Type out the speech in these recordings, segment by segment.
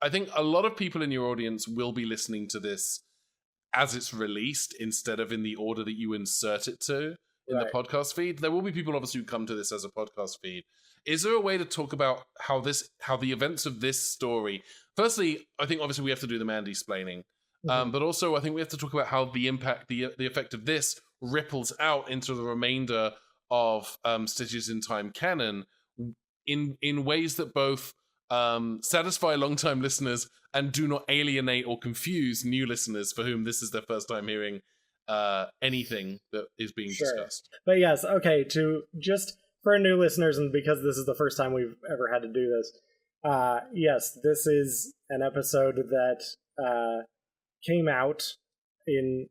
I think a lot of people in your audience will be listening to this as it's released instead of in the order that you insert it to in the podcast feed. There will be people obviously who come to this as a podcast feed. Is there a way to talk about how the events of this story? Firstly, I think obviously we have to do the Mandy-splaining, but also I think we have to talk about how the impact, the effect of this ripples out into the remainder of Stitches in Time canon in ways that both satisfy long-time listeners and do not alienate or confuse new listeners for whom this is their first time hearing anything that is being discussed. But yes, okay, just for new listeners, and because this is the first time we've ever had to do this, yes, this is an episode that came out the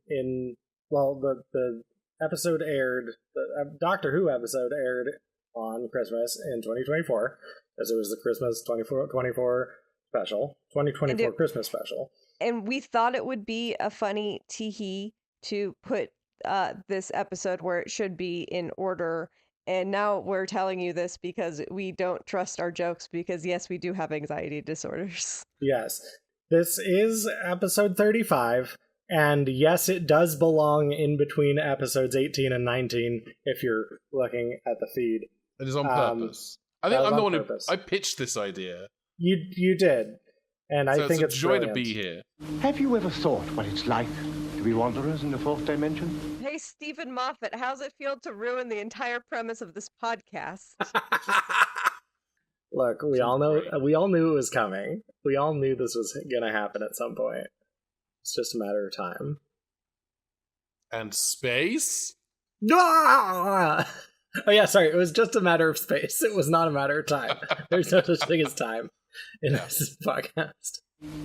episode aired, the Doctor Who episode aired on Christmas in 2024, as it was the Christmas 2024 special, 2024 Christmas special. And we thought it would be a funny tee-hee to put this episode where it should be in order. And now we're telling you this because we don't trust our jokes because, yes, we do have anxiety disorders. Yes. This is episode 35. And yes, it does belong in between episodes 18 and 19 if you're looking at the feed. It is on purpose. I think I'm the one who I pitched this idea. You did. And I think it's a joy brilliant. to be here. Have you ever thought what it's like to be wanderers in the fourth dimension? Hey, Stephen Moffat, how's it feel to ruin the entire premise of this podcast? Look, we all knew it was coming. We all knew this was going to happen at some point. It's just a matter of time. And space? Ah! Oh yeah, sorry. It was just a matter of space. It was not a matter of time. There's no such thing as time in this podcast.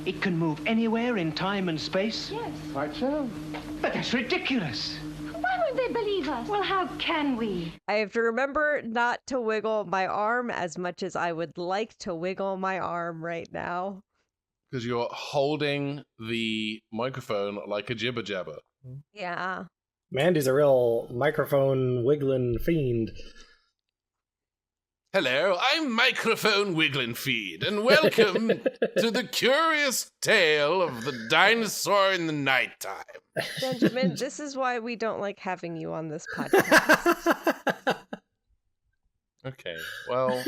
It can move anywhere in time and space? Yes. Quite so. But that's ridiculous. Why won't they believe us? Well, how can we? I have to remember not to wiggle my arm as much as I would like to wiggle my arm right now. Because you're holding the microphone like a jibber jabber. Yeah. Mandy's a real microphone wiggling fiend. Hello, I'm Microphone Wiggling Feed, and welcome to the curious tale of the dinosaur in the nighttime. Benjamin, this is why we don't like having you on this podcast. Okay, well,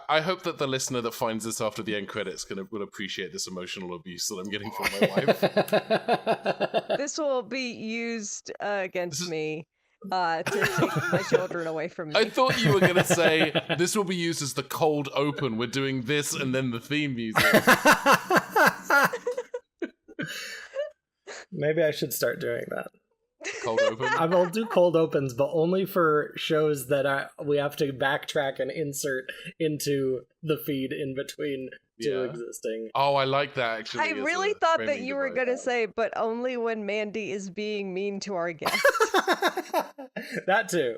I hope that the listener that finds this after the end credits will appreciate this emotional abuse that I'm getting from my wife. This will be used against me. To take my children away from me. I thought you were going to say, this will be used as the cold open. We're doing this and then the theme music. Maybe I should start doing that. Cold open? I will do cold opens, but only for shows that we have to backtrack and insert into the feed in between two existing. Oh, I like that, actually. I really thought that you were going to say, but only when Mandy is being mean to our guests. That too.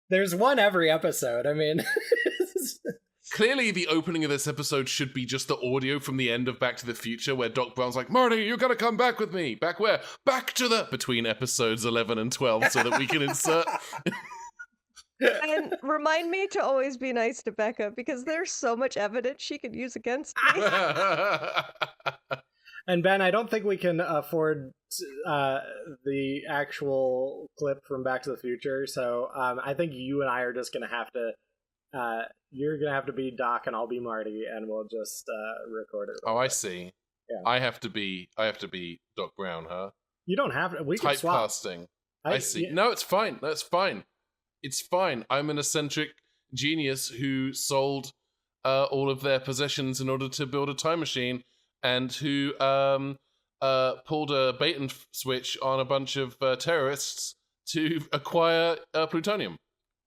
There's one every episode. I mean... Clearly, the opening of this episode should be just the audio from the end of Back to the Future, where Doc Brown's like, Marty, you gotta come back with me. Back where? Back to the... Between episodes 11 and 12, so that we can insert... And remind me to always be nice to Becca, because there's so much evidence she could use against me. And Ben, I don't think we can afford the actual clip from Back to the Future, so I think you and I are just going to have to... you're going to have to be Doc and I'll be Marty, and we'll just record it. Oh, I see. Yeah. I have to be Doc Brown, huh? You don't have to. We can swap. Typecasting. I see. Yeah. No, it's fine. That's fine. It's fine. I'm an eccentric genius who sold all of their possessions in order to build a time machine, and who pulled a bait and switch on a bunch of terrorists to acquire plutonium.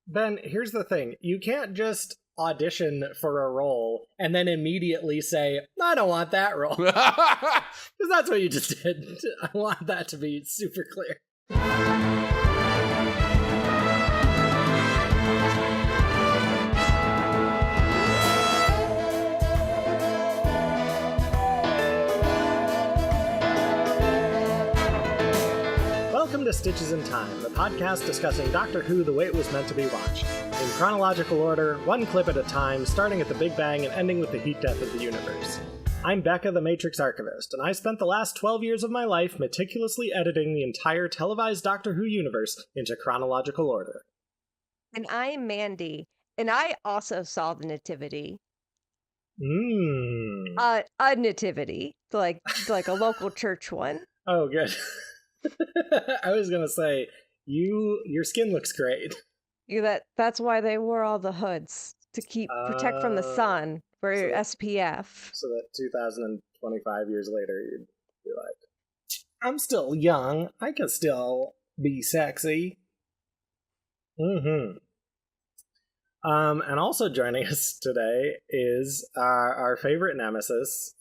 Ben, here's the thing. You can't just audition for a role and then immediately say, I don't want that role. Because that's what you just did. I want that to be super clear. Welcome to Stitches in Time, the podcast discussing Doctor Who the way it was meant to be watched. in chronological order, one clip at a time, starting at the Big Bang and ending with the heat death of the universe. I'm Becca, the Matrix Archivist, and I spent the last 12 years of my life meticulously editing the entire televised Doctor Who universe into chronological order. And I'm Mandy, and I also saw the Nativity. A nativity, like a local church one. Oh, good. I was gonna say, your skin looks great. That's why they wore all the hoods, to protect from the sun for your SPF. So that 2025 years later, you'd be like, I'm still young. I can still be sexy. And also joining us today is our favorite nemesis,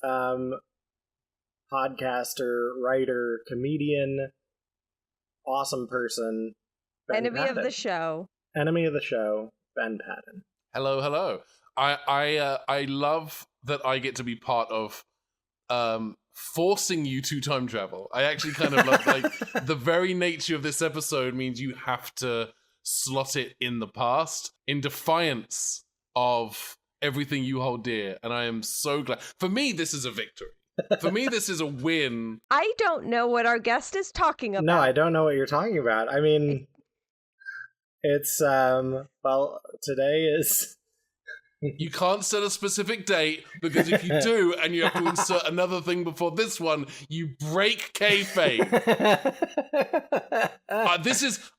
podcaster, writer, comedian, awesome person, Ben Enemy Paddon. of the show. Enemy of the show, Ben Paddon. Hello. I love that I get to be part of forcing you to time travel. I actually kind of love the very nature of this episode means you have to slot it in the past in defiance of everything you hold dear, and I am so glad. For me, this is a victory. For me, this is a win. I don't know what our guest is talking about. No, I don't know what you're talking about. I mean, it's today is. You can't set a specific date, because if you do and you have to insert another thing before this one, you break kayfabe.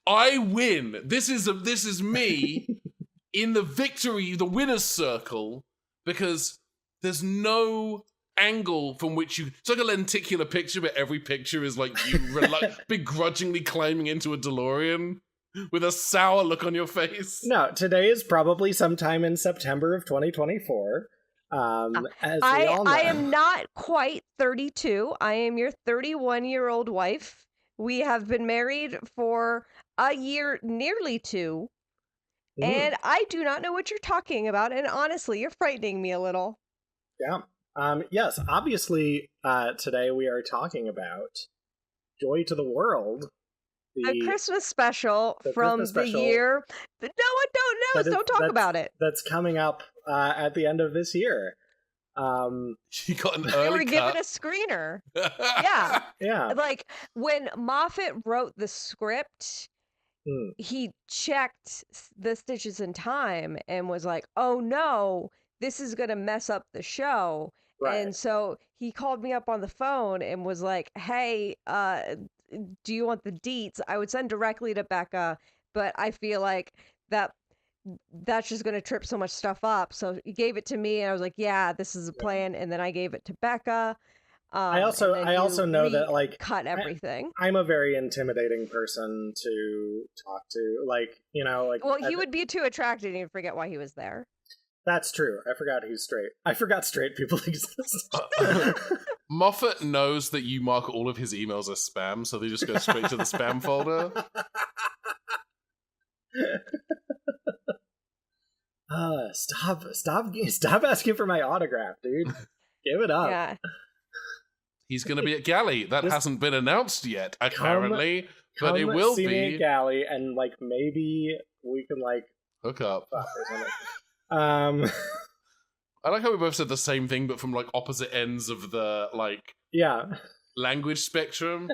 I win. This is me in the victory, the winner's circle, because there's no angle from which it's like a lenticular picture, but every picture is like you begrudgingly climbing into a DeLorean with a sour look on your face. No, today is probably sometime in September of 2024. As we all know. I am not quite 32. I am your 31-year-old wife. We have been married for a year, nearly 2. And I do not know what you're talking about. And honestly, you're frightening me a little. Yeah. Yes, obviously, today we are talking about Joy to the World. The Christmas special from the year that no one knows. Don't talk about it. That's coming up at the end of this year. You got an early We were cut. given a screener. Yeah. Yeah. Like when Moffat wrote the script, he checked the stitches in time and was like, oh no, this is going to mess up the show. Right. And so he called me up on the phone and was like, hey, do you want the deets? I would send directly to Becca, but I feel like that's just going to trip so much stuff up. So he gave it to me and I was like, yeah, this is a plan. And then I gave it to Becca. I also know that like cut everything. I'm a very intimidating person to talk to. Like, you know, like. Well, he would be too attracted and you'd forget why he was there. That's true. I forgot he's straight. I forgot straight people exist. Moffat knows that you mark all of his emails as spam, so they just go straight to the spam folder. Stop asking for my autograph, dude. Give it up. Yeah. He's going to be at Galley. That hasn't been announced yet, apparently, but it will see be. Me at Galley, and like maybe we can like hook up. Or something. I like how we both said the same thing, but from like opposite ends of the language spectrum.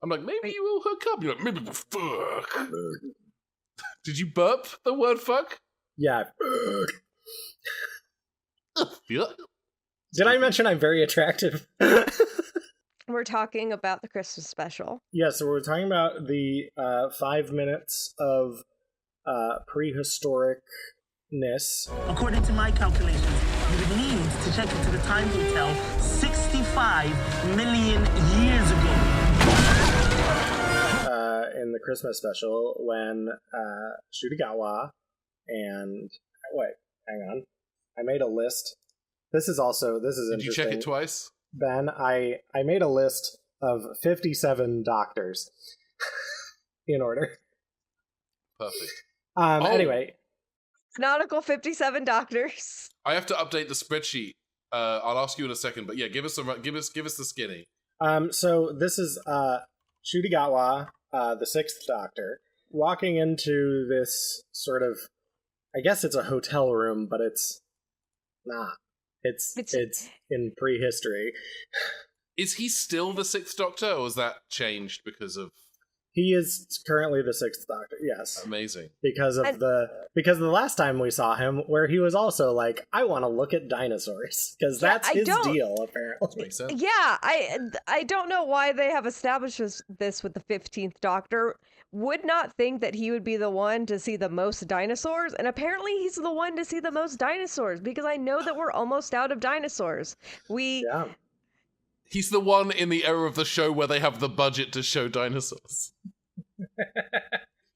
I'm like, maybe you will hook up. You're like, maybe we'll fuck. Did you burp the word fuck? Yeah. Yeah. Did I mention I'm very attractive? We're talking about the Christmas special. Yeah, so we're talking about the 5 minutes of prehistoricness. According to my calculations, you would need to check into the time hotel 65 million years ago. In the Christmas special, when Shudigawa and... Wait, hang on. I made a list. This is interesting. Did you check it twice? Ben, I made a list of 57 doctors in order. Perfect. Anyway. Nautical 57 doctors. I have to update the spreadsheet. I'll ask you in a second, but yeah, give us the skinny. So this is Shudigawa, the 6th Doctor, walking into this sort of I guess it's a hotel room, but it's not. It's in prehistory. Is he still the Sixth Doctor, or has that changed because of... He is currently the Sixth Doctor, yes. Amazing. Because of the last time we saw him, where he was also like, I want to look at dinosaurs. Because that's his deal, apparently. Makes sense. Yeah, I don't know why they have established this with the 15th Doctor. Would not think that he would be the one to see the most dinosaurs, and apparently he's the one to see the most dinosaurs, because I know that we're almost out of dinosaurs. He's the one in the era of the show where they have the budget to show dinosaurs.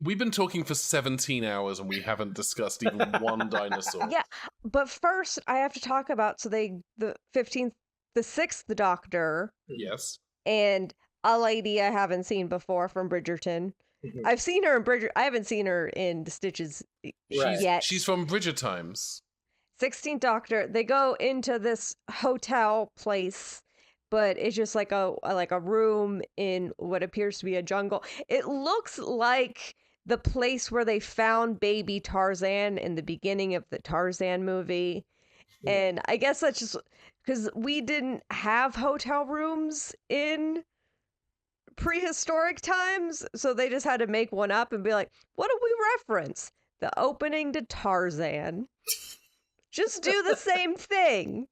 We've been talking for 17 hours and we haven't discussed even one dinosaur. Yeah, but first I have to talk about, the 6th Doctor. Yes. And a lady I haven't seen before from Bridgerton. Mm-hmm. I've seen her in I haven't seen her in the Stitches yet. She's from Bridger Times. 16th Doctor, they go into this hotel place, but it's just like a room in what appears to be a jungle. It looks like the place where they found baby Tarzan in the beginning of the Tarzan movie. And I guess that's just because we didn't have hotel rooms in prehistoric times, so they just had to make one up and be like, what do we reference? The opening to Tarzan. Just do the same thing.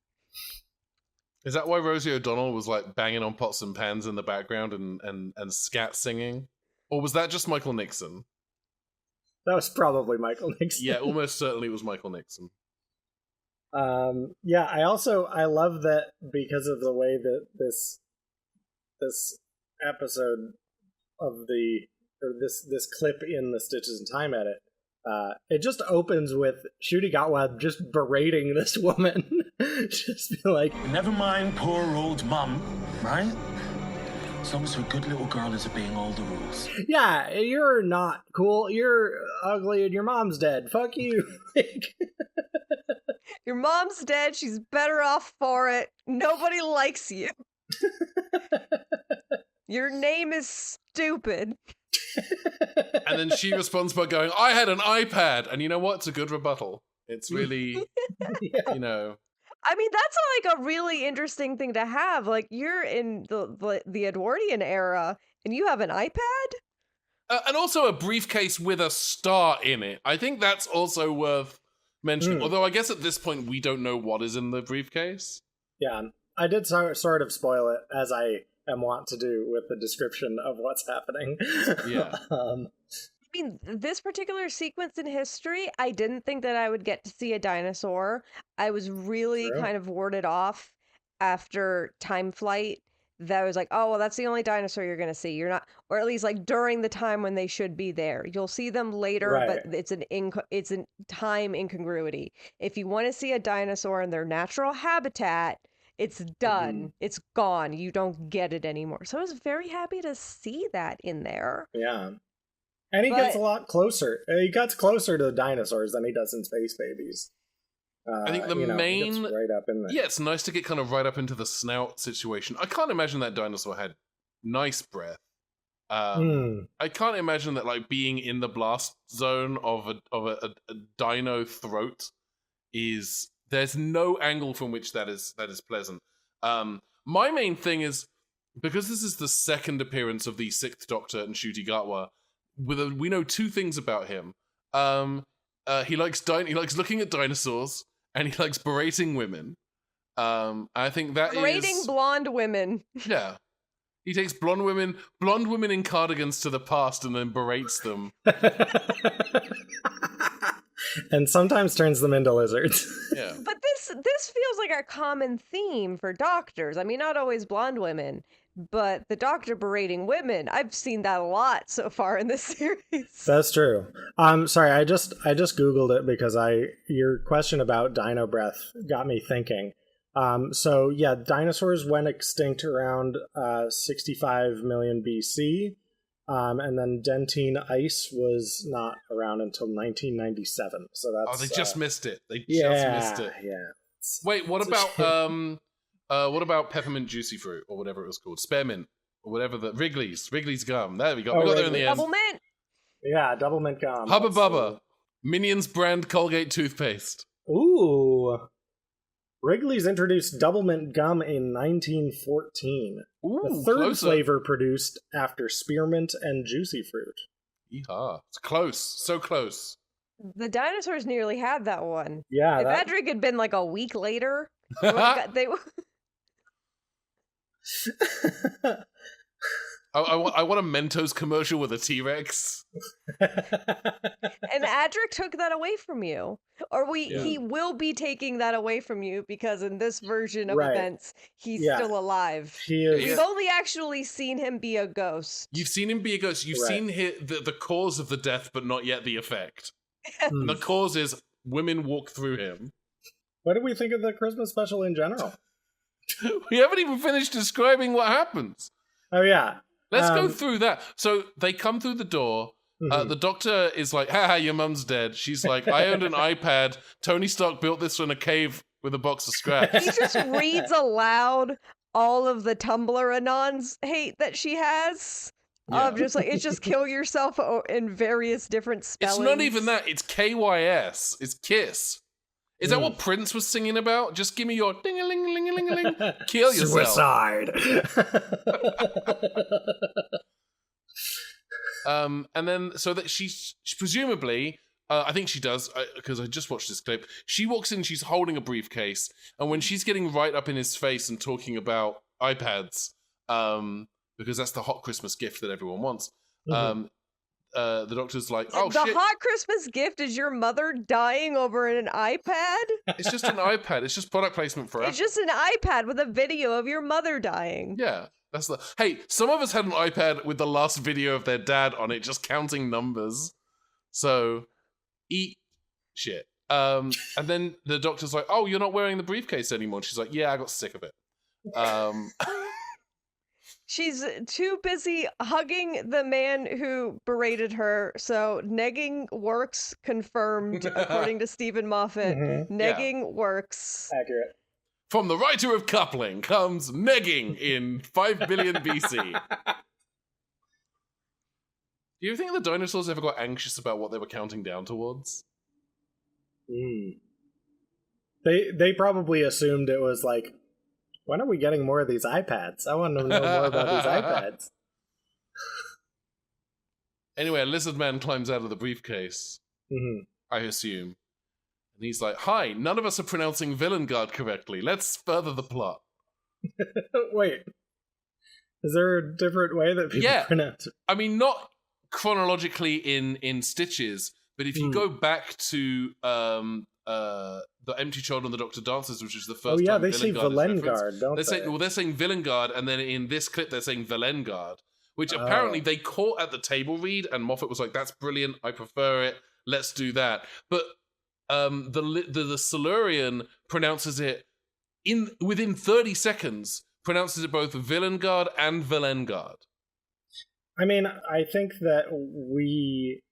Is that why Rosie O'Donnell was like banging on pots and pans in the background and scat singing? Or was that just Michael Nixon? That was probably Michael Nixon. Yeah, almost certainly it was Michael Nixon. Yeah, I love that because of the way that this episode of this clip in the Stitches in Time edit, it just opens with Ncuti Gatwa just berating this woman. Just be like, Never mind poor old mum, right? As long as her good little girl is obeying all the rules. Yeah, you're not cool. You're ugly and your mom's dead. Fuck you. Your mom's dead. She's better off for it. Nobody likes you. Your name is stupid. And then she responds by going, I had an iPad. And you know what? It's a good rebuttal. It's really, Yeah. you know. I mean, that's like a really interesting thing to have. Like, you're in the Edwardian era, and you have an iPad? And also a briefcase with a star in it. I think that's also worth mentioning. Although I guess at this point, we don't know what is in the briefcase. Yeah, I did sort of spoil it, as I am wont to do with the description of what's happening. Yeah. I mean, this particular sequence in history, I didn't think that I would get to see a dinosaur. I was really kind of warded off after Time Flight. That was like, oh, well, that's the only dinosaur you're going to see. You're not, or at least like during the time when they should be there. You'll see them later, but it's a time incongruity. If you want to see a dinosaur in their natural habitat, it's done. It's gone. You don't get it anymore. So I was very happy to see that in there. Yeah. And he gets a lot closer. He gets closer to the dinosaurs than he does in Space Babies. I think the main... He gets right up in there. Yeah, it's nice to get kind of right up into the snout situation. I can't imagine that dinosaur had nice breath. I can't imagine that, like, being in the blast zone of a dino throat is... There's no angle from which that is pleasant. My main thing is, because this is the second appearance of the Sixth Doctor and Ncuti Gatwa, we know two things about him. He likes looking at dinosaurs, and he likes berating women. I think that berating blonde women. Yeah. He takes blonde women in cardigans to the past and then berates them. And sometimes turns them into lizards. Yeah. But this feels like a common theme for doctors. I mean, not always blonde women, but the Doctor berating women. I've seen that a lot so far in this series. That's true. Sorry, I just Googled it because your question about dino breath got me thinking. So yeah, dinosaurs went extinct around 65 million BC. And then dentine ice was not around until 1997. So that's... Oh, they just missed it. They just missed it. Yeah. Wait, what about peppermint juicy fruit or whatever it was called? Spearmint or whatever Wrigley's gum. There we go. We got there in the end. Double mint. Yeah, double mint gum. Hubba Bubba. Minions brand Colgate toothpaste. Ooh. Wrigley's introduced double mint gum in 1914. Ooh, the third closer. flavor produced after spearmint and juicy fruit. Yeehaw. It's close. So close. The dinosaurs nearly had that one. Yeah. If that drink had been like a week later, they I want a Mentos commercial with a T-Rex. And Adric took that away from you. Or he will be taking that away from you because in this version of events, he's still alive. He is. We've only actually seen him be a ghost. You've seen him be a ghost. You've seen the cause of the death, but not yet the effect. And the cause is women walk through him. What do we think of the Christmas special in general? We haven't even finished describing what happens. Oh, yeah. Let's go through that. So they come through the door. The doctor is like, haha, your mum's dead. She's like, I owned an iPad. Tony Stark built this in a cave with a box of scraps. He just reads aloud all of the Tumblr Anons hate that she has. Of just like, it's just kill yourself in various different spellings. It's not even that. It's KYS. It's KISS. Is that what Prince was singing about? Just give me your ding-a-ling-a-ling-a-ling-a-ling. Kill yourself. Suicide. And then, so that she presumably, I think she does, because I just watched this clip, she walks in, she's holding a briefcase, and when she's getting right up in his face and talking about iPads, because that's the hot Christmas gift that everyone wants, the doctor's like, oh, the shit. hot Christmas gift is your mother dying over an iPad? It's just an iPad. It's just product placement for us. It's just an iPad with a video of your mother dying. Yeah. Hey, some of us had an iPad with the last video of their dad on it, just counting numbers. So, eat shit. And then the doctor's like, oh, you're not wearing the briefcase anymore. She's like, yeah, I got sick of it. She's too busy hugging the man who berated her. So negging works, confirmed, according to Stephen Moffat. Negging works. Accurate. From the writer of Coupling comes negging in 5 billion BC. Do you think the dinosaurs ever got anxious about what they were counting down towards? They probably assumed it was like, when are we getting more of these iPads? I want to know more about these iPads. Anyway, a lizard man climbs out of the briefcase, I assume. And he's like, hi, none of us are pronouncing Villengard correctly. Let's further the plot. Wait. Is there a different way that people pronounce it? I mean, not chronologically in Stitches, but if you go back to The Empty Child and the Doctor Dances, which is the first time they say Villengard, don't they? Well, they're saying Villengard, and then in this clip they're saying Villengard, which apparently they caught at the table read, and Moffat was like, that's brilliant, I prefer it, let's do that. But the Silurian pronounces it within 30 seconds, pronounces it both Villengard and Villengard. I mean, I think that we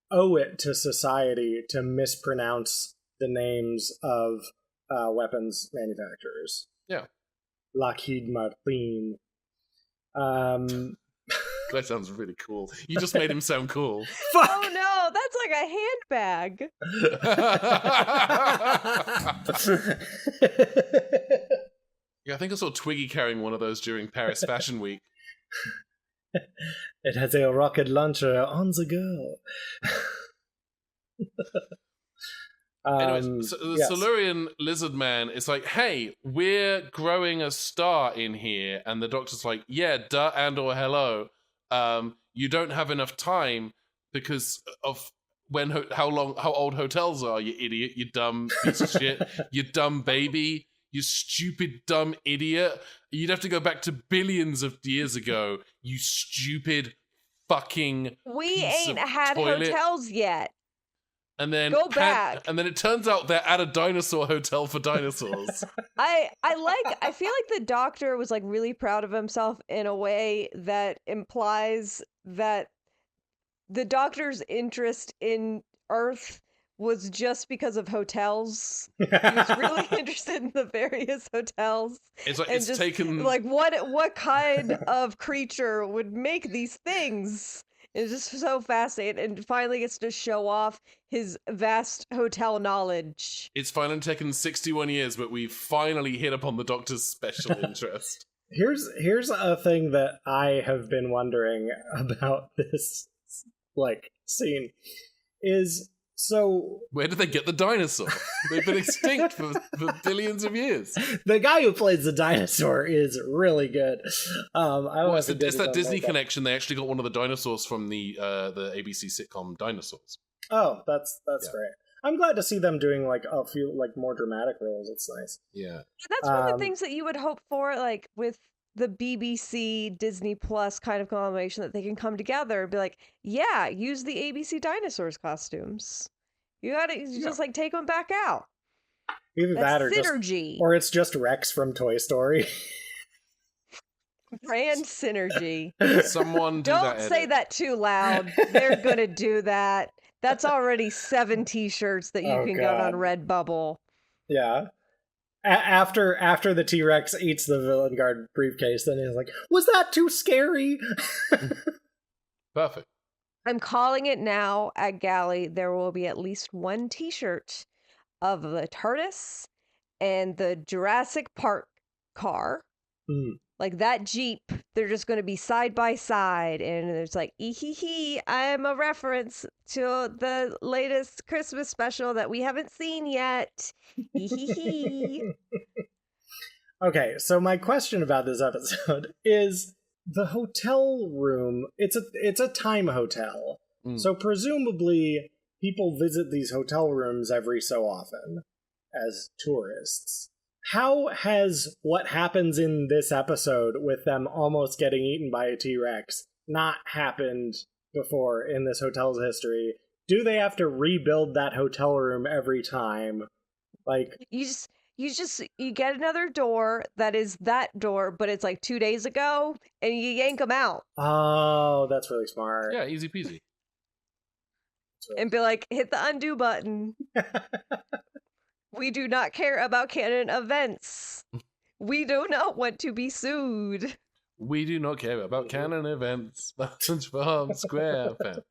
owe it to society to mispronounce the names of weapons manufacturers. Yeah. Lockheed Martin. That sounds really cool. You just made him sound cool. Fuck! Oh no, that's like a handbag. Yeah, I think I saw Twiggy carrying one of those during Paris Fashion Week. It has a rocket launcher on the go. Anyways, so the Silurian lizard man is like, hey, we're growing a star in here. And the doctor's like, yeah, duh, and or hello. You don't have enough time because of how old hotels are, you idiot, you dumb piece of shit, you dumb baby, you stupid dumb idiot. You'd have to go back to billions of years ago, you stupid fucking We ain't had hotels yet. And then go back. And then it turns out they're at a dinosaur hotel for dinosaurs. I feel like the doctor was like really proud of himself in a way that implies that the doctor's interest in Earth was just because of hotels. He was really interested in the various hotels. It's like it's taken like what kind of creature would make these things? It's just so fascinating, and finally gets to show off his vast hotel knowledge. It's finally taken 61 years, but we've finally hit upon the Doctor's special interest. Here's a thing that I have been wondering about this scene is, so where did they get the dinosaur? They've been extinct for billions of years. The guy who plays the dinosaur is really good. It's that Disney connection. They actually got one of the dinosaurs from the ABC sitcom Dinosaurs. Oh, that's great. I'm glad to see them doing a few more dramatic roles. It's nice. Yeah. That's one of the things that you would hope for, with the BBC Disney Plus kind of combination, that they can come together and be like, yeah, use the ABC dinosaurs costumes. You gotta just take them back out. Either That's that or synergy. or it's just Rex from Toy Story. Brand synergy. Someone Don't say that too loud. They're gonna do that. That's already 7 t-shirts that you can get on Redbubble. Yeah. After the T-Rex eats the Villengard briefcase, then he's like, was that too scary? Perfect. I'm calling it now at Galley. There will be at least 1 t-shirt of the TARDIS and the Jurassic Park car. That Jeep, they're just going to be side by side, and there's I'm a reference to the latest Christmas special that we haven't seen yet. Okay, so my question about this episode is the hotel room. It's a time hotel, so presumably people visit these hotel rooms every so often as tourists. How has what happens in this episode with them almost getting eaten by a T-Rex not happened before in this hotel's history? Do they have to rebuild that hotel room every time? You get another door that is that door, but it's 2 days ago, and you yank them out. Oh, that's really smart. Yeah, easy peasy. And be hit the undo button. We do not care about canon events. We do not want to be sued. We do not care about canon events. SpongeBob SquarePants.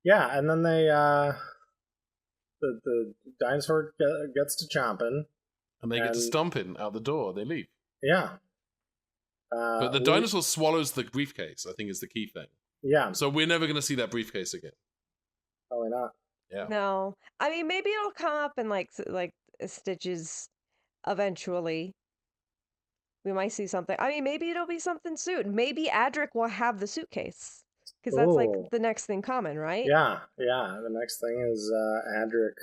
Yeah, and then they the dinosaur gets to chomping, and they get to stomping out the door. They leave. Yeah. But the dinosaur swallows the briefcase, I think, is the key thing. Yeah. So we're never going to see that briefcase again. Probably not. Yeah. No. I mean, maybe it'll come up in Stitches eventually. We might see something. I mean, maybe it'll be something soon. Maybe Adric will have the suitcase, because that's the next thing coming, right? Yeah. The next thing is Adric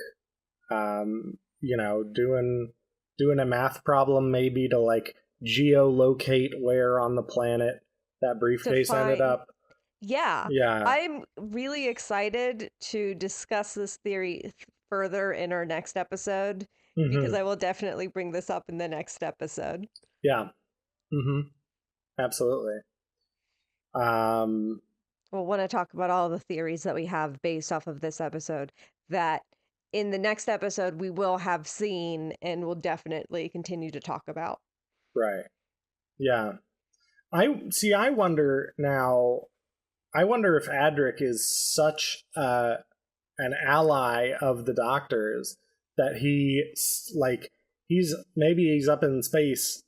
doing a math problem, maybe to geolocate where on the planet that briefcase ended up. Yeah. Yeah. I'm really excited to discuss this theory further in our next episode, because I will definitely bring this up in the next episode. Yeah. Absolutely. We'll want to talk about all the theories that we have based off of this episode that in the next episode we will have seen and will definitely continue to talk about. Right. Yeah. I wonder if Adric is such an ally of the Doctor's that he's up in space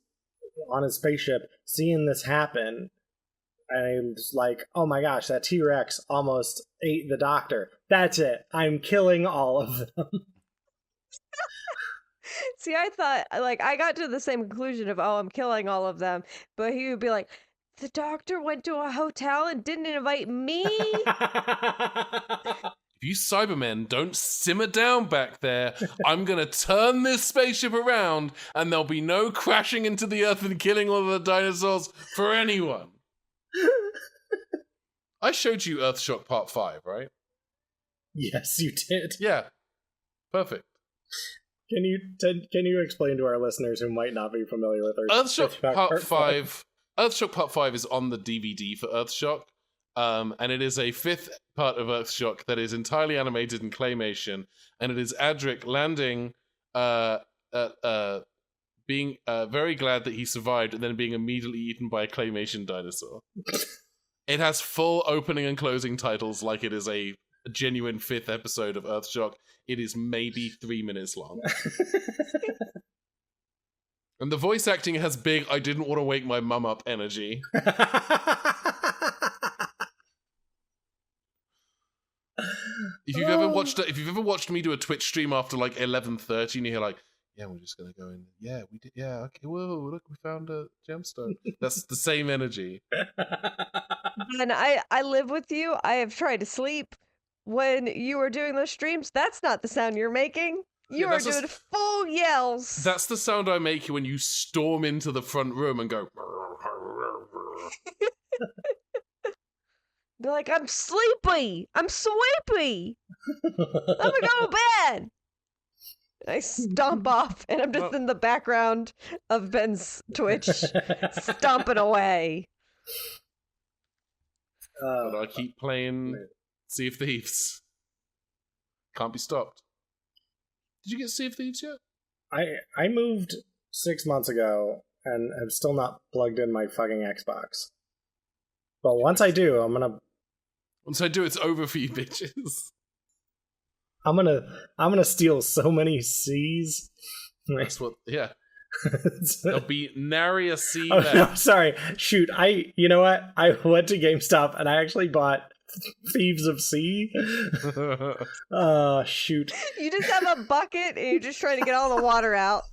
on his spaceship seeing this happen, and he's oh my gosh, that T-Rex almost ate the Doctor. That's it. I'm killing all of them. See, I thought, I got to the same conclusion of, I'm killing all of them, but he would be like, the Doctor went to a hotel and didn't invite me? If you Cybermen don't simmer down back there, I'm going to turn this spaceship around and there'll be no crashing into the Earth and killing all of the dinosaurs for anyone. I showed you Earthshock Part 5, right? Yes, you did. Yeah. Perfect. Can you explain to our listeners who might not be familiar with Earthshock Part 5? Earthshock Part 5 is on the DVD for Earthshock. And it is a 5th part of Earthshock that is entirely animated in claymation, and it is Adric landing, being very glad that he survived, and then being immediately eaten by a claymation dinosaur. It has full opening and closing titles like it is a genuine 5th episode of Earthshock. It is maybe 3 minutes long. And the voice acting has big I didn't want to wake my mum up energy. If you've ever watched me do a Twitch stream after like 11:30 and you're like, yeah, we're just gonna go in. Yeah, we did. Yeah, okay. Whoa, look, we found a gemstone. That's the same energy. And I live with you. I have tried to sleep when you are doing those streams. That's not the sound you're making. You are doing full yells. That's the sound I make when you storm into the front room and go. They're like, I'm sleepy. I'm sleepy. Let me go to bed. I stomp off, and I'm just in the background of Ben's Twitch, stomping away. But I keep playing Sea of Thieves. Can't be stopped. Did you get Sea of Thieves yet? I moved 6 months ago and have still not plugged in my fucking Xbox. But once I do, Once I do, it's over for you bitches. I'm gonna steal so many C's. That's what. Yeah. There'll be nary a C. Oh no, sorry. Shoot, you know what? I went to GameStop and I actually bought Thieves of C. Shoot. You just have a bucket and you're just trying to get all the water out.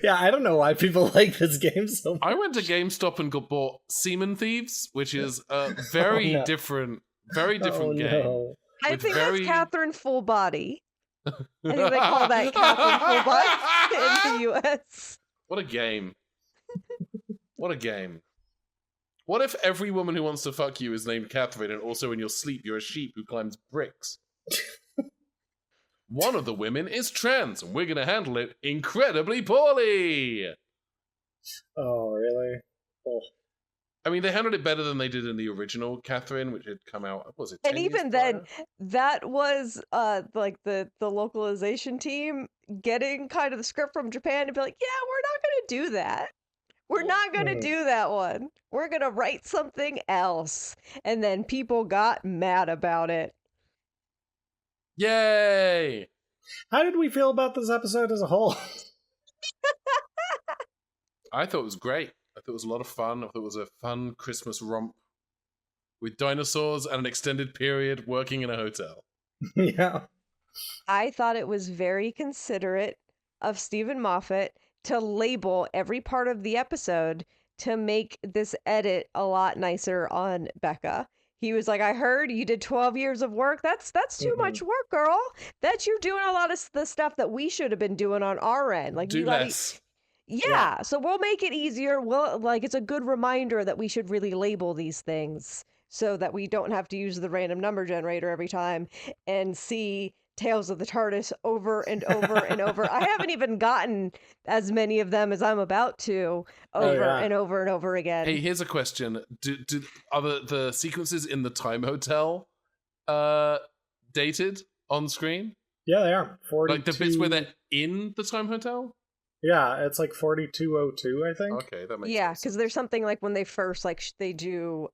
Yeah, I don't know why people like this game so much. I went to GameStop and bought Seaman Thieves, which is a very different game. No. I think that's Catherine Full Body. I think they call that Catherine Full Body in the US. What a game. What a game. What if every woman who wants to fuck you is named Catherine and also in your sleep you're a sheep who climbs bricks? One of the women is trans, and we're going to handle it incredibly poorly. Oh, really? Oh. I mean, they handled it better than they did in the original Catherine, which had come out, what was it, 10 And even then, that was like the localization team getting kind of the script from Japan to be like, yeah, we're not going to do that. We're not going to do that one. We're going to write something else. And then people got mad about it. Yay! How did we feel about this episode as a whole? I thought it was great. I thought it was a lot of fun. I thought it was a fun Christmas romp with dinosaurs and an extended period working in a hotel. Yeah. I thought it was very considerate of Stephen Moffat to label every part of the episode to make this edit a lot nicer on Becca. He was like, I heard you did 12 years of work. That's too much work, girl. That you're doing a lot of the stuff that we should have been doing on our end. Like, do less. Yeah, so we'll make it easier. It's a good reminder that we should really label these things so that we don't have to use the random number generator every time and see Tales of the TARDIS over and over and over. I haven't even gotten as many of them as I'm about to and over and over again. Hey, here's a question. Are the sequences in the time hotel dated on screen? Yeah, they are. 42... Like the bits where they're in the time hotel? Yeah, it's like 4202, I think. Okay, that makes sense. Yeah, because there's something like when they first, they do,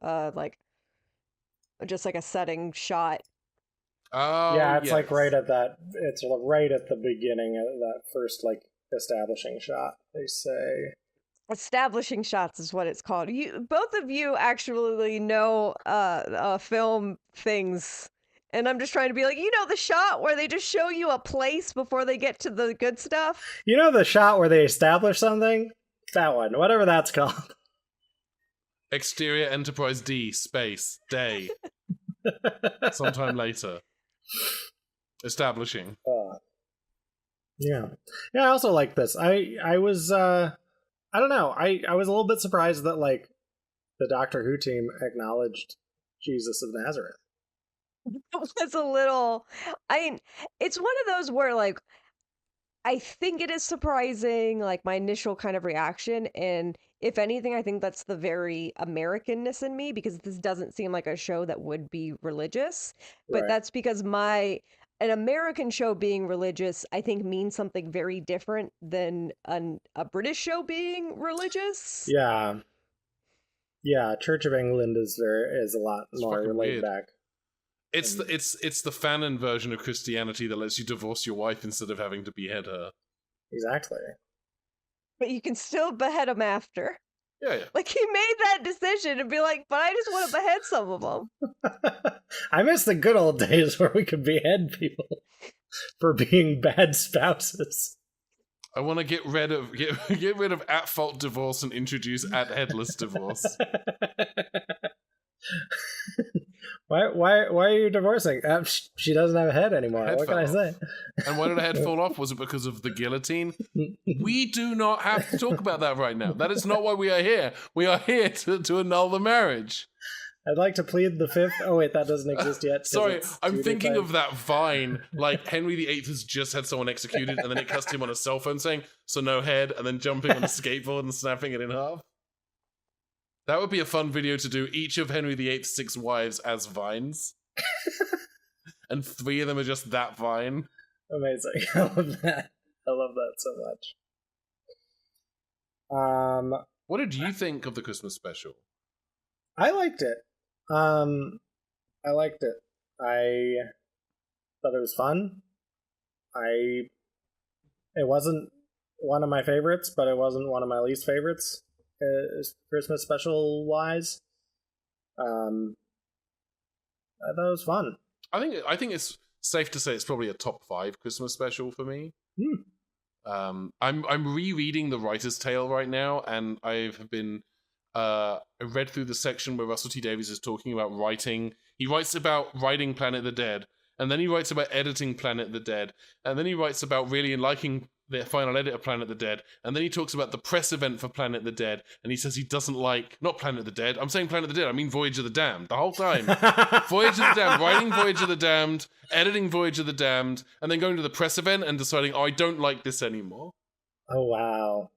just like a setting shot. Oh, yeah, it's yes. like right at the beginning of that first, establishing shot, they say. Establishing shots is what it's called. Both of you actually know film things, and I'm just trying to be like, the shot where they just show you a place before they get to the good stuff? You know the shot where they establish something? That one, whatever that's called. Exterior Enterprise D, space, day. Sometime later. Establishing. Yeah, I also like this. I was I don't know. I was a little bit surprised that the Doctor Who team acknowledged Jesus of Nazareth. It's a little. It's one of those where I think it is surprising, my initial kind of reaction, and if anything, I think that's the very Americanness in me, because this doesn't seem like a show that would be religious, but Right. that's because my an American show being religious, I think, means something very different than a British show being religious. Yeah. Yeah, Church of England is a lot more laid back. It's the fanon version of Christianity that lets you divorce your wife instead of having to behead her. Exactly. But you can still behead them after. Yeah. Like, he made that decision and be like, but I just want to behead some of them. I miss the good old days where we could behead people for being bad spouses. I want to get rid of at fault divorce and introduce at headless divorce. Why are you divorcing? She doesn't have a head anymore. What can I say? And why did her head fall off? Was it because of the guillotine? We do not have to talk about that right now. That is not why we are here. We are here to annul the marriage. I'd like to plead the fifth. Oh wait, that doesn't exist yet. Sorry, I'm thinking of that Vine. Like, Henry VIII has just had someone executed, and then it cuts to him on a cell phone saying, "So no head," and then jumping on a skateboard and snapping it in half. That would be a fun video to do. Each of Henry VIII's 6 wives as vines. And 3 of them are just that vine. Amazing. I love that. I love that so much. What did you think of the Christmas special? I liked it. I liked it. I thought it was fun. It wasn't one of my favorites, but it wasn't one of my least favorites. Christmas special wise, I thought it was fun. I think it's safe to say it's probably a top 5 Christmas special for me. I'm rereading The Writer's Tale right now, and I've been I read through the section where Russell T Davies is talking about writing. He writes about writing Planet of the Dead, and then he writes about editing Planet of the Dead, and then he writes about really liking the final edit of Planet of the Dead, and then he talks about the press event for Planet of the Dead, and he says he doesn't like, not Planet of the Dead, I'm saying Planet of the Dead, I mean Voyage of the Damned, the whole time. Voyage of the Damned, writing Voyage of the Damned, editing Voyage of the Damned, and then going to the press event and deciding, oh, I don't like this anymore. Oh, wow.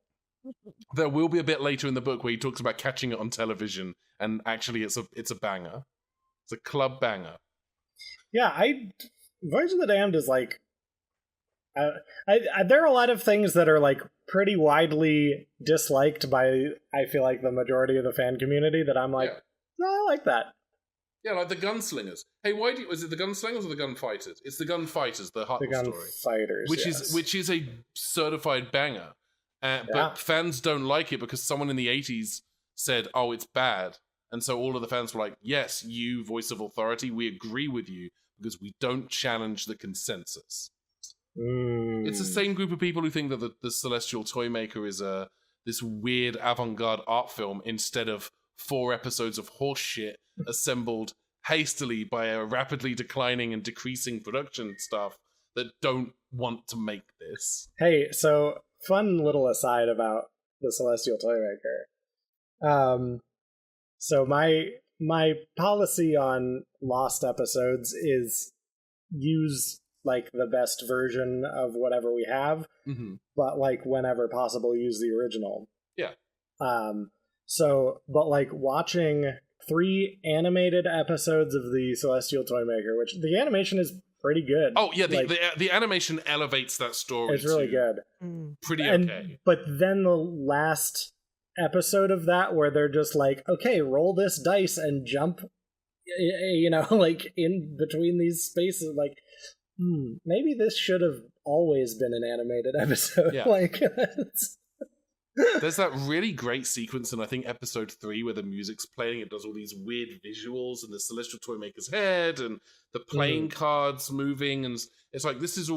There will be a bit later in the book where he talks about catching it on television, and actually it's a banger. It's a club banger. Yeah, Voyage of the Damned is like, there are a lot of things that are like pretty widely disliked by, I feel like, the majority of the fan community that I'm like, no, I like that. Yeah, like the gunslingers. Hey, is it the gunslingers or the gunfighters? It's the gunfighters, the Hartnell story. The gunfighters, which is a certified banger. But fans don't like it because someone in the 80s said, oh, it's bad. And so all of the fans were like, yes, you, voice of authority, we agree with you because we don't challenge the consensus. It's the same group of people who think that the Celestial Toymaker is this weird avant-garde art film instead of 4 episodes of horse shit assembled hastily by a rapidly declining and decreasing production staff that don't want to make this. Hey, so fun little aside about the Celestial Toymaker. So my policy on lost episodes is use like the best version of whatever we have, but like whenever possible use the original. Yeah. But like watching 3 animated episodes of the Celestial Toymaker, which the animation is pretty good. Oh yeah, the animation elevates that story. It's really good. Pretty okay. But then the last episode of that where they're just like, okay, roll this dice and jump, like in between these spaces, like, maybe this should have always been an animated episode. Yeah. Like, there's that really great sequence in, I think, episode 3 where the music's playing. It does all these weird visuals and the Celestial Toymaker's head and the playing cards moving. And it's like, this is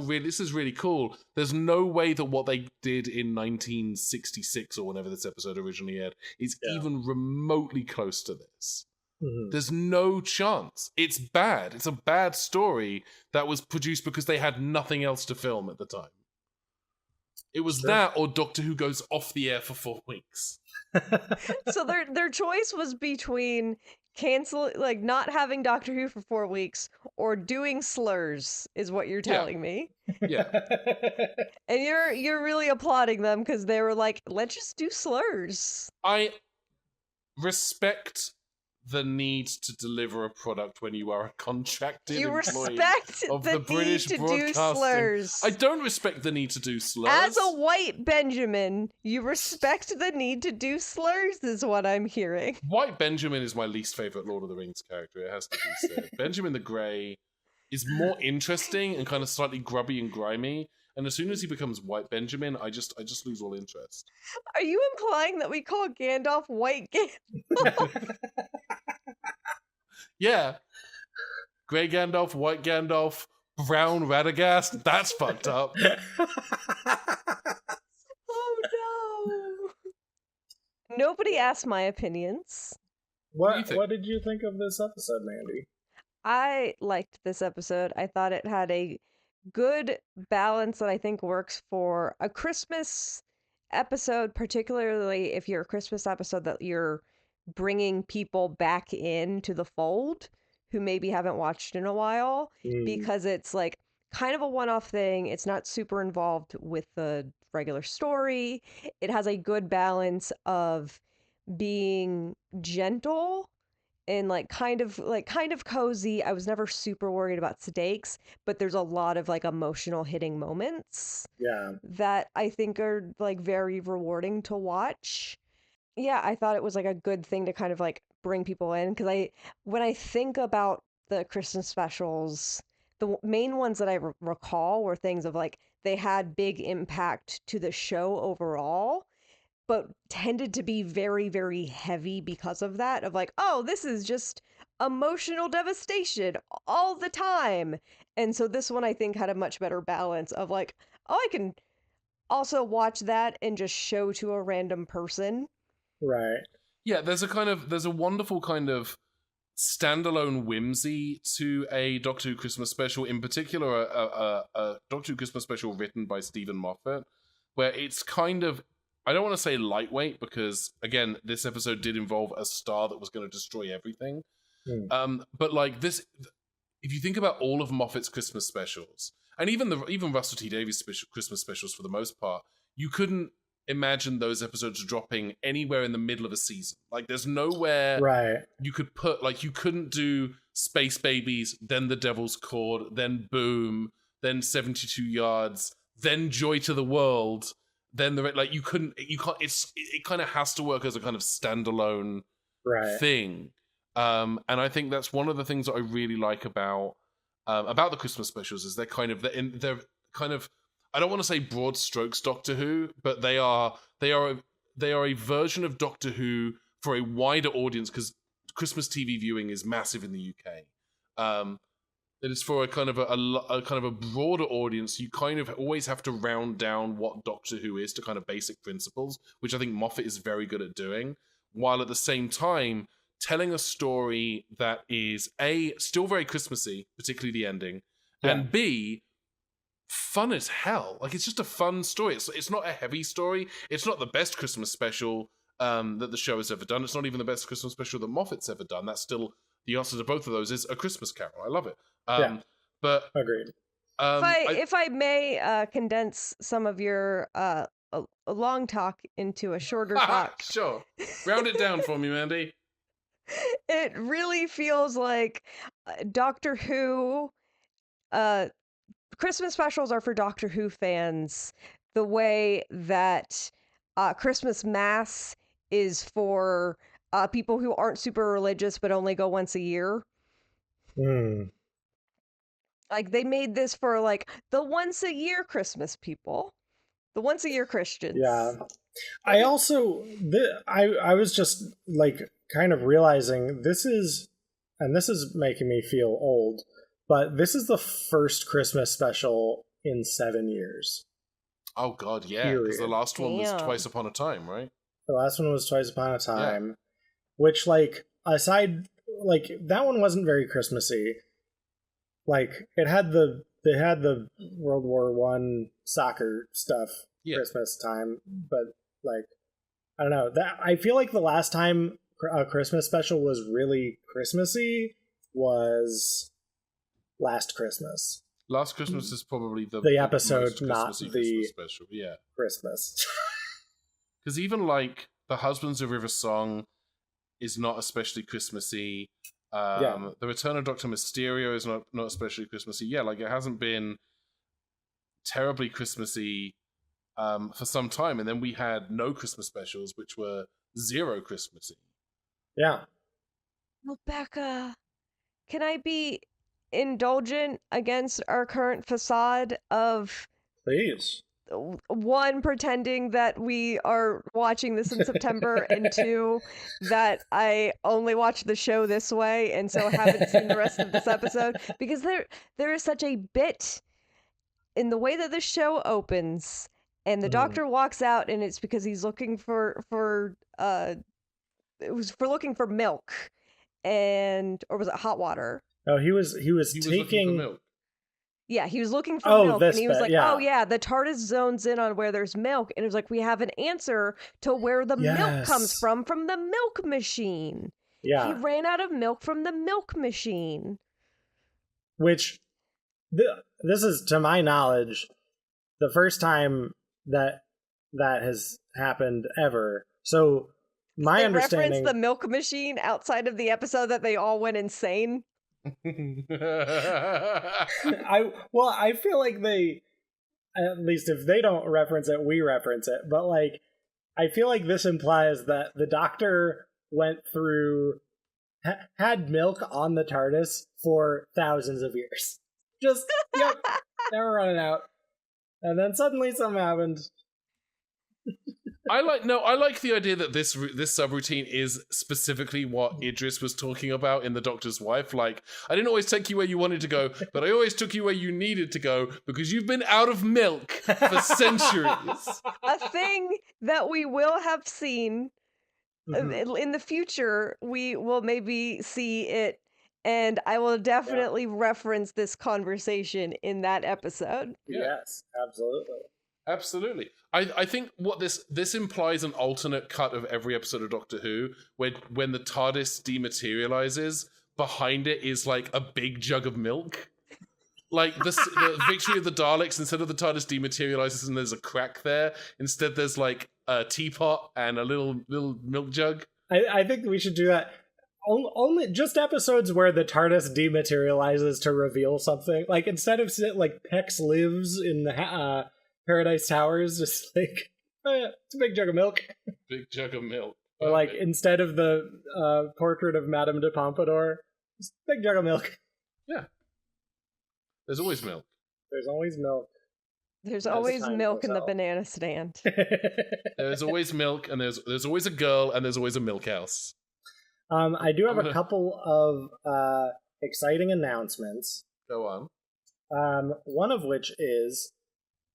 really cool. There's no way that what they did in 1966 or whenever this episode originally aired is even remotely close to this. There's no chance. It's bad. It's a bad story that was produced because they had nothing else to film at the time. It was that or Doctor Who goes off the air for 4 weeks. So their choice was between not having Doctor Who for 4 weeks or doing slurs, is what you're telling me. Yeah. And you're really applauding them because they were like, let's just do slurs. I respect the need to deliver a product when you are a contracted You employee respect of the the British need to do Broadcasting. slurs. I don't respect the need to do slurs. As a white Benjamin, you respect the need to do slurs, is what I'm hearing. White Benjamin is my least favorite Lord of the Rings character. It has to be said. Benjamin the Grey is more interesting and kind of slightly grubby and grimy. And as soon as he becomes White Benjamin, I just lose all interest. Are you implying that we call Gandalf White Gandalf? Yeah. Grey Gandalf, White Gandalf, Brown Radagast. That's fucked up. Oh no. Nobody asked my opinions. What did you think of this episode, Mandy? I liked this episode. I thought it had a good balance that I think works for a Christmas episode, particularly if you're a Christmas episode that you're bringing people back into the fold who maybe haven't watched in a while, because it's like kind of a one-off thing. It's not super involved with the regular story. It has a good balance of being gentle and kind of cozy. I was never super worried about stakes, but there's a lot of like emotional hitting moments. Yeah. That I think are like very rewarding to watch. Yeah, I thought it was like a good thing to kind of like bring people in, because when I think about the Christmas specials, the main ones that I recall were things of like they had big impact to the show overall, but tended to be very, very heavy because of that, of like, oh, this is just emotional devastation all the time. And so this one I think had a much better balance of like, oh, I can also watch that and just show to a random person. Right. Yeah, there's a wonderful kind of standalone whimsy to a Doctor Who Christmas special, in particular a Doctor Who Christmas special written by Stephen Moffat, where it's kind of, I don't want to say lightweight, because again, this episode did involve a star that was going to destroy everything. But like this, if you think about all of Moffat's Christmas specials, and even Russell T Davies' Christmas specials for the most part, you couldn't imagine those episodes dropping anywhere in the middle of a season. Like there's nowhere you could put, like you couldn't do Space Babies, then The Devil's Chord, then Boom, then 72 Yards, then Joy to the World, then you can't, it kind of has to work as a kind of standalone thing. And I think that's one of the things that I really like about the Christmas specials, is they're kind of, I don't want to say broad strokes Doctor Who, but they are a version of Doctor Who for a wider audience, because Christmas TV viewing is massive in the UK. It is for a kind of a broader audience. You kind of always have to round down what Doctor Who is to kind of basic principles, which I think Moffat is very good at doing, while at the same time telling a story that is A, still very Christmassy, particularly the ending, and B, fun as hell. Like, it's just a fun story. It's not a heavy story. It's not the best Christmas special that the show has ever done. It's not even the best Christmas special that Moffat's ever done. That's still, the answer to both of those is A Christmas Carol. I love it. But agreed. If I may condense some of your a long talk into a shorter talk. Sure. Round it down for me, Mandy. It really feels like Doctor Who, Christmas specials are for Doctor Who fans the way that Christmas Mass is for people who aren't super religious but only go once a year. Like, they made this for like the once a year Christmas people, the once a year Christians. Yeah. I also, I was just like kind of realizing this is making me feel old, but this is the first Christmas special in 7 years. Oh God, yeah, because the last one was Twice Upon a Time, right? The last one was Twice Upon a Time, which, like, aside, like, that one wasn't very Christmassy. Like, they had the World War I soccer stuff Christmas time, but like, I don't know, that I feel like the last time a Christmas special was really Christmassy was Last Christmas. Last Christmas is probably the episode, not the Christmas special. Christmas. Because even like The Husbands of River Song is not especially Christmassy. The Return of Dr. Mysterio is not especially Christmassy. Yeah, like it hasn't been terribly Christmassy for some time, and then we had no Christmas specials, which were zero Christmassy. Yeah. Well, Becca, can I be indulgent against our current facade of Please. one, pretending that we are watching this in September, and two, that I only watch the show this way and so haven't seen the rest of this episode, because there is such a bit in the way that the show opens and the doctor walks out, and it's because he's looking for looking for milk, or was it hot water? Oh, he was taking looking for milk. Yeah, he was looking for milk, and he was like, yeah. oh yeah, the TARDIS zones in on where there's milk, and it was like, we have an answer to where the milk comes from the milk machine. Yeah. He ran out of milk from the milk machine. Which, this is, to my knowledge, the first time that has happened ever. So, my understanding... reference the milk machine outside of the episode that they all went insane. I feel like they, at least if they don't reference it, we reference it. But like, I feel like this implies that the Doctor went through, had milk on the TARDIS for thousands of years. Just never running out. And then suddenly something happened. I like the idea that this subroutine is specifically what Idris was talking about in The Doctor's Wife. Like, I didn't always take you where you wanted to go, but I always took you where you needed to go because you've been out of milk for centuries. A thing that we will have seen in the future. We will maybe see it, and I will definitely reference this conversation in that episode. Yes, absolutely. Absolutely. I think what this implies an alternate cut of every episode of Doctor Who, when the TARDIS dematerializes, behind it is like a big jug of milk. Like the victory of the Daleks, instead of the TARDIS dematerializes and there's a crack there, instead there's like a teapot and a little milk jug. I think we should do that. Only just episodes where the TARDIS dematerializes to reveal something. Like instead of like Pex lives in the Paradise Towers, just like, oh yeah, it's a big jug of milk. Big jug of milk. Or like, instead of the portrait of Madame de Pompadour, just a big jug of milk. Yeah. There's always milk. There's always milk. There's always milk in the banana stand. There's always milk, and there's always a girl, and there's always a milk house. I do have a couple of exciting announcements. Go on. One of which is...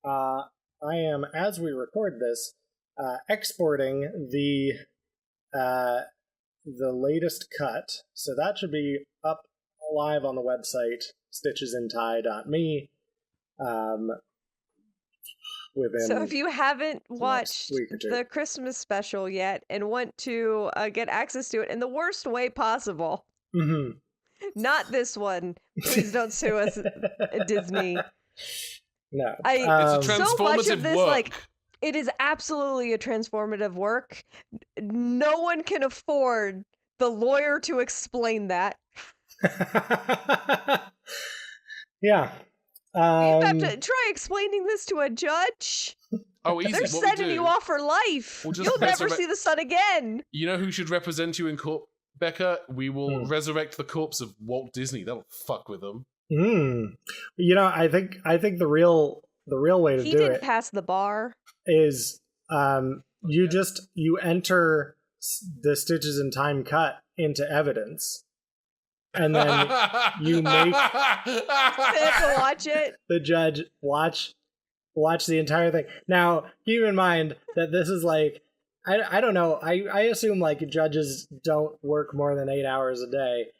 I am, as we record this, exporting the latest cut, so that should be up live on the website stitchesintie.me. Within so if you haven't watched the Christmas special yet and want to get access to it in the worst way possible, not this one, please don't sue us, Disney. No, it's a transformative so much of this, work. like, it is absolutely a transformative work. No one can afford the lawyer to explain that. Yeah. You have to try explaining this to a judge. Oh, easy. They're sending you off for life. You'll never see the sun again. You know who should represent you in court, Becca? We will resurrect the corpse of Walt Disney. That'll fuck with them. You know, I think the real way to do it. He didn't pass the bar. Is you enter the Stitches in Time cut into evidence, and then you make to watch it. The judge watch the entire thing. Now, keep in mind that this is like I don't know. I assume like judges don't work more than 8 hours a day.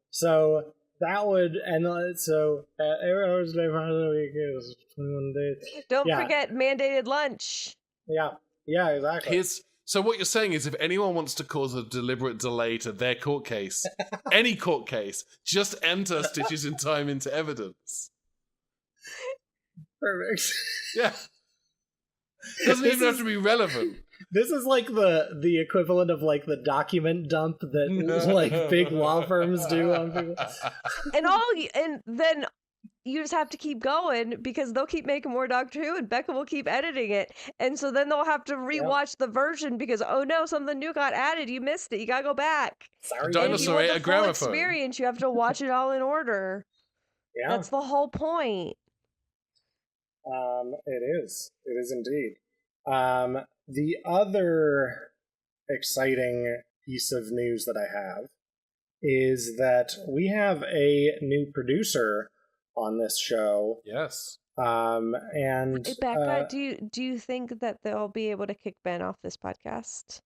So. That would, and so 8 hours a day, 5 days a week is 21 days. Don't forget mandated lunch. Yeah, exactly. So what you're saying is if anyone wants to cause a deliberate delay to their court case, any court case, just enter Stitches in Time into evidence. Perfect. Yeah. Doesn't even have to be relevant. This is like the equivalent of like the document dump that like big law firms do on people. And then you just have to keep going because they'll keep making more Doctor Who and Becca will keep editing it. And so then they'll have to rewatch the version because, oh no, something new got added. You missed it. You gotta go back. Sorry. Dinosaur ate a gramophone. Experience, you have to watch it all in order. Yeah. That's the whole point. It is. It is indeed. The other exciting piece of news that I have is that we have a new producer on this show. Yes. And Becca, do you think that they'll be able to kick Ben off this podcast?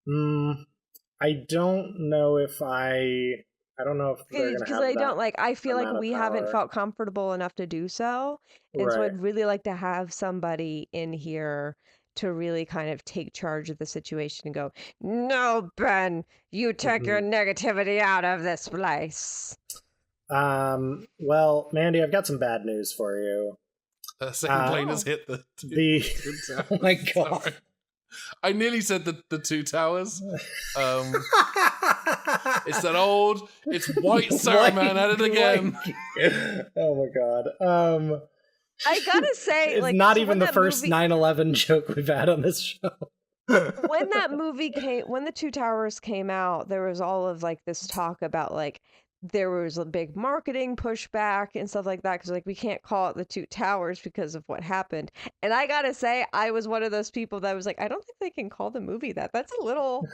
I don't know if I don't know if they're gonna because have I don't that I feel like amount of we haven't power. felt comfortable enough to do so, and so Right. I'd really like to have somebody in here to really kind of take charge of the situation and go, no, Ben, you take your negativity out of this place. Well, Mandy, I've got some bad news for you. Second plane has hit the Oh my god. Sorry. I nearly said the two towers. It's that old, it's White Saruman at it again. Oh my god. I gotta say, it's like, not so even when the that first movie- 9/11 joke we've had on this show. when that movie when the Two Towers came out, there was all of like this talk about like there was a big marketing pushback and stuff like that because like we can't call it the Two Towers because of what happened. And I gotta say, I was one of those people that was like, I don't think they can call the movie that. That's a little.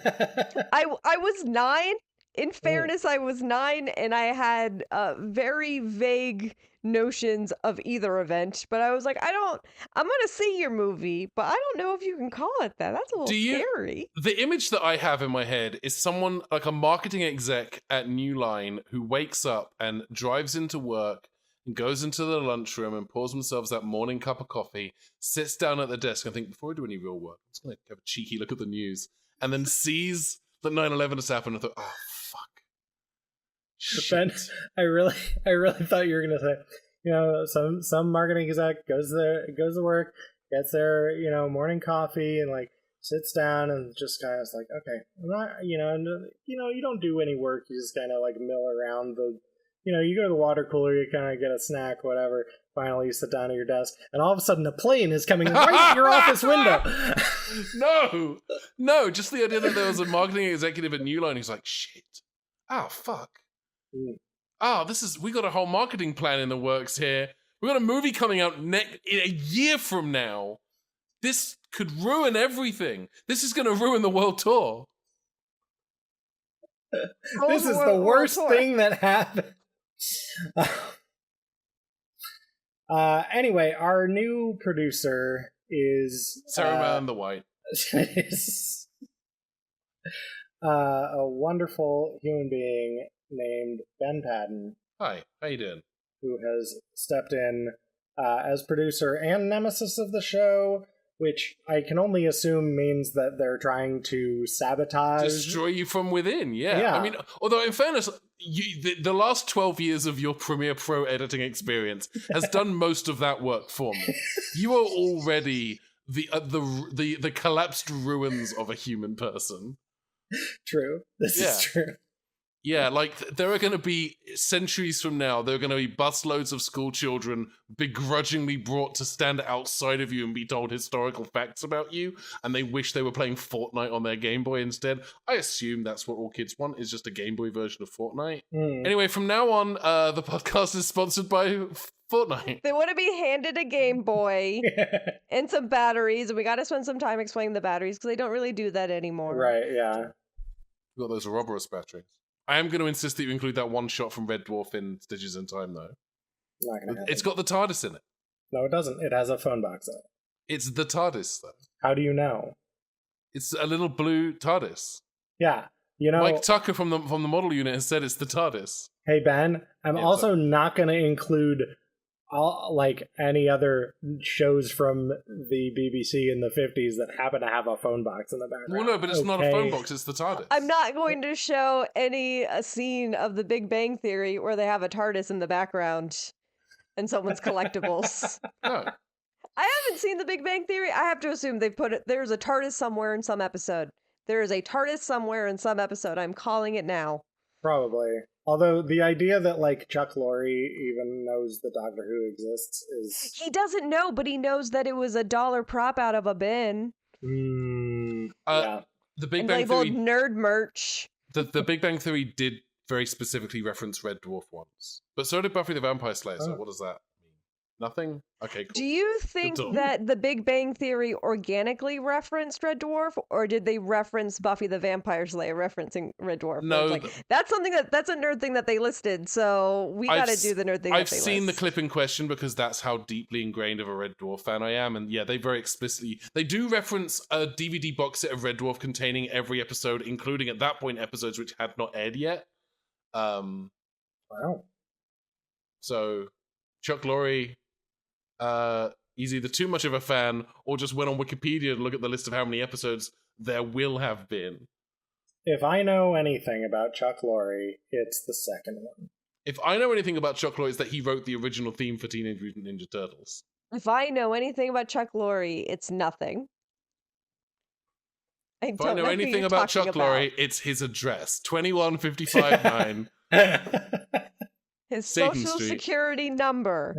I was 9. In fairness, I was 9 and I had very vague notions of either event, but I was like, I'm gonna see your movie, but I don't know if you can call it that. That's a little scary. The image that I have in my head is someone like a marketing exec at New Line who wakes up and drives into work and goes into the lunchroom and pours themselves that morning cup of coffee, sits down at the desk and think, before I do any real work, I'm just gonna have a cheeky look at the news, and then sees that 9/11 has happened and thought, oh fuck. Ben, I really thought you were gonna say, you know, some marketing exec goes to work, gets their, you know, morning coffee and like sits down and just kind of like, okay, I'm not, you know, you don't do any work, you just kind of like mill around you go to the water cooler, you kind of get a snack, whatever. Finally, you sit down at your desk, and all of a sudden, a plane is coming right at your office window. No, just the idea that there was a marketing executive at New Line who's like, shit, oh fuck. We got a whole marketing plan in the works here. We got a movie coming out in a year from now. This could ruin everything. This is going to ruin the world tour. This is the worst thing that happened. Anyway, our new producer is Saruman the White. is a wonderful human being named Ben Paddon. Hi, how you doing? Who has stepped in as producer and nemesis of the show, which I can only assume means that they're trying to sabotage. Destroy you from within, yeah. I mean, although in fairness, the last 12 years of your Premiere Pro editing experience has done most of that work for me. You are already the collapsed ruins of a human person. True. This is true. Yeah, like there are going to be centuries from now, there are going to be busloads of school children begrudgingly brought to stand outside of you and be told historical facts about you, and they wish they were playing Fortnite on their Game Boy instead. I assume that's what all kids want, is just a Game Boy version of Fortnite. Anyway, from now on, the podcast is sponsored by Fortnite. They want to be handed a Game Boy and some batteries, and we got to spend some time explaining the batteries because they don't really do that anymore. Right, yeah. We've got those Ouroboros batteries. I am going to insist that you include that one shot from Red Dwarf in Stitches in Time, though. Not gonna happen. It's got the TARDIS in it. No, it doesn't. It has a phone box on it. It's the TARDIS, though. How do you know? It's a little blue TARDIS. Yeah, you know. Mike Tucker from the model unit has said it's the TARDIS. Hey Ben, I'm also not going to include any other shows from the BBC in the 50s that happen to have a phone box in the background. Well, no, but it's not a phone box, it's the TARDIS. I'm not going to show a scene of the Big Bang Theory where they have a TARDIS in the background and someone's collectibles. No. I haven't seen The Big Bang Theory, I have to assume they've put it. There's a TARDIS somewhere in some episode. There is a TARDIS somewhere in some episode. I'm calling it now. Probably. Although the idea that like Chuck Lorre even knows that Doctor Who exists is He doesn't know, but he knows that it was a dollar prop out of a bin. yeah. The Big And Bang labeled Theory. nerd merch. The Big Bang Theory did very specifically reference Red Dwarf once, but so did Buffy the Vampire Slayer. So what does that mean? Nothing. Okay, cool. Do you think that the Big Bang Theory organically referenced Red Dwarf, or did they reference Buffy the Vampire Slayer referencing Red Dwarf? No, that's a nerd thing that they listed. So we got to do the nerd thing. I've seen the clip in question because that's how deeply ingrained of a Red Dwarf fan I am, and yeah, they very explicitly they do reference a DVD box set of Red Dwarf containing every episode, including at that point episodes which had not aired yet. Wow. So Chuck Lorre. He's either too much of a fan or just went on Wikipedia to look at the list of how many episodes there will have been. If I know anything about Chuck Lorre, it's the second one. If I know anything about Chuck Lorre, it's that he wrote the original theme for Teenage Mutant Ninja Turtles. If I know anything about Chuck Lorre, it's nothing. If I know anything about Chuck Lorre, it's his address. 21559. His Satan social Street. security number.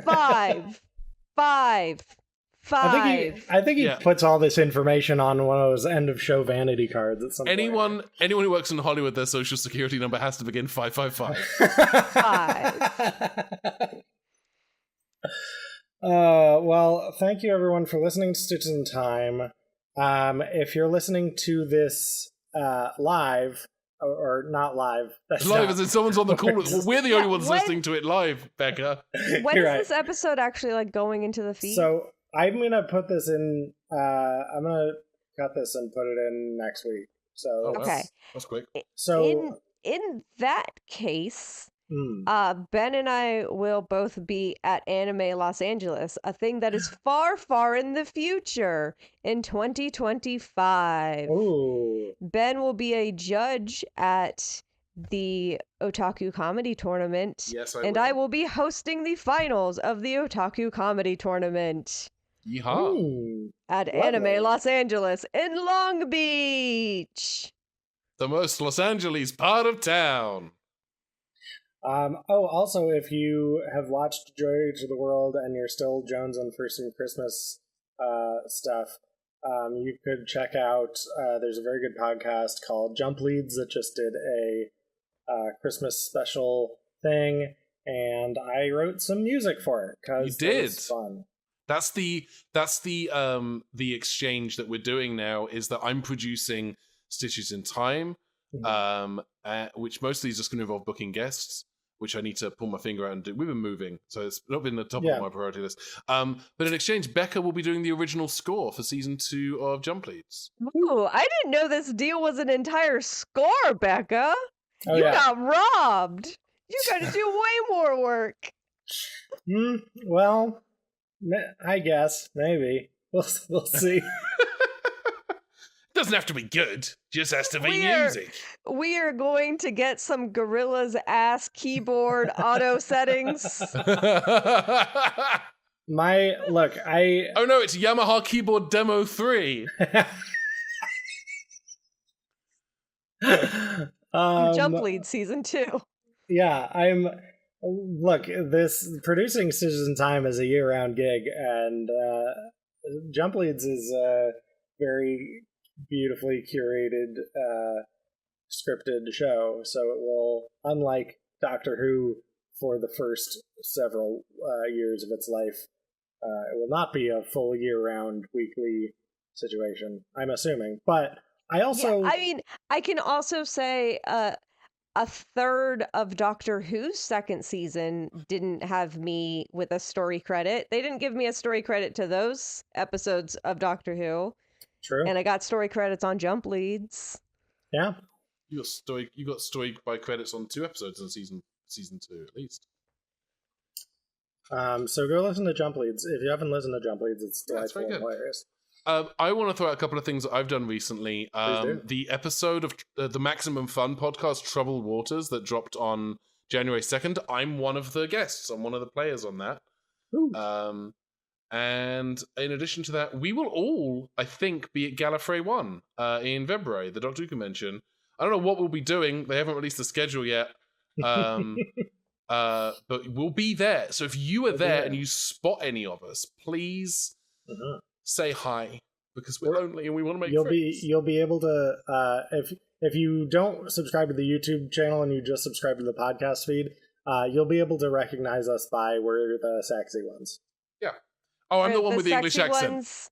555. I think he puts all this information on one of those end of show vanity cards at some point. Anyone who works in Hollywood, their social security number has to begin 555. Well, thank you everyone for listening to Stitches in Time. If you're listening to this live, or not live. That's live not as in someone's on the call. We're the only ones listening to it live, Becca. When is this episode actually like going into the feed? So I'm gonna put this in. I'm gonna cut this and put it in next week. So okay, that's quick. So in that case, Ben and I will both be at Anime Los Angeles, a thing that is far, far in the future in 2025. Ooh. Ben will be a judge at the Otaku Comedy Tournament. Yes, I will be hosting the finals of the Otaku Comedy Tournament. Yeehaw. At Anime Los Angeles in Long Beach. The most Los Angeles part of town. Also, if you have watched Joy to the World and you're still jonesing for some Christmas stuff, you could check out, there's a very good podcast called Jump Leads that just did a Christmas special thing, and I wrote some music for it because it was fun. That's the exchange that we're doing now, is that I'm producing Stitches in Time, which mostly is just going to involve booking guests, which I need to pull my finger out and do. We've been moving, so it's not been the top of my priority list. But in exchange, Becca will be doing the original score for season 2 of Jump Leads. Ooh, I didn't know this deal was an entire score, Becca. You got robbed. You got to do way more work. Well, I guess maybe we'll see. Doesn't have to be good, just has to be music. We are going to get some Gorilla's ass keyboard auto settings. Oh no, it's Yamaha Keyboard Demo 3. Jump Lead season 2. Yeah, look, this producing Stitches in Time is a year-round gig, and Jump Leads is a very beautifully curated scripted show, so it will, unlike Doctor Who for the first several years of its life, it will not be a full year-round weekly situation, I'm assuming. But I also... I can also say a third of Doctor Who's second season didn't have me with a story credit. They didn't give me a story credit to those episodes of Doctor Who. True. And I got story credits on Jump Leads. Yeah. You got story by credits on 2 episodes in season 2 at least. So go listen to Jump Leads. If you haven't listened to Jump Leads, it's delightful and hilarious. I want to throw out a couple of things that I've done recently. The episode of the Maximum Fun podcast, Troubled Waters, that dropped on January 2nd. I'm one of the guests. I'm one of the players on that. And in addition to that, we will all, I think, be at Gallifrey 1 in February, the Doctor Who convention. I don't know what we'll be doing. They haven't released the schedule yet. But we'll be there. So if you are there and you spot any of us, please say hi, because we're lonely and we want to make friends. You'll be able to, if you don't subscribe to the YouTube channel and you just subscribe to the podcast feed, you'll be able to recognize us by we're the sexy ones. Yeah. Oh, I'm the one with the English accent. Ones,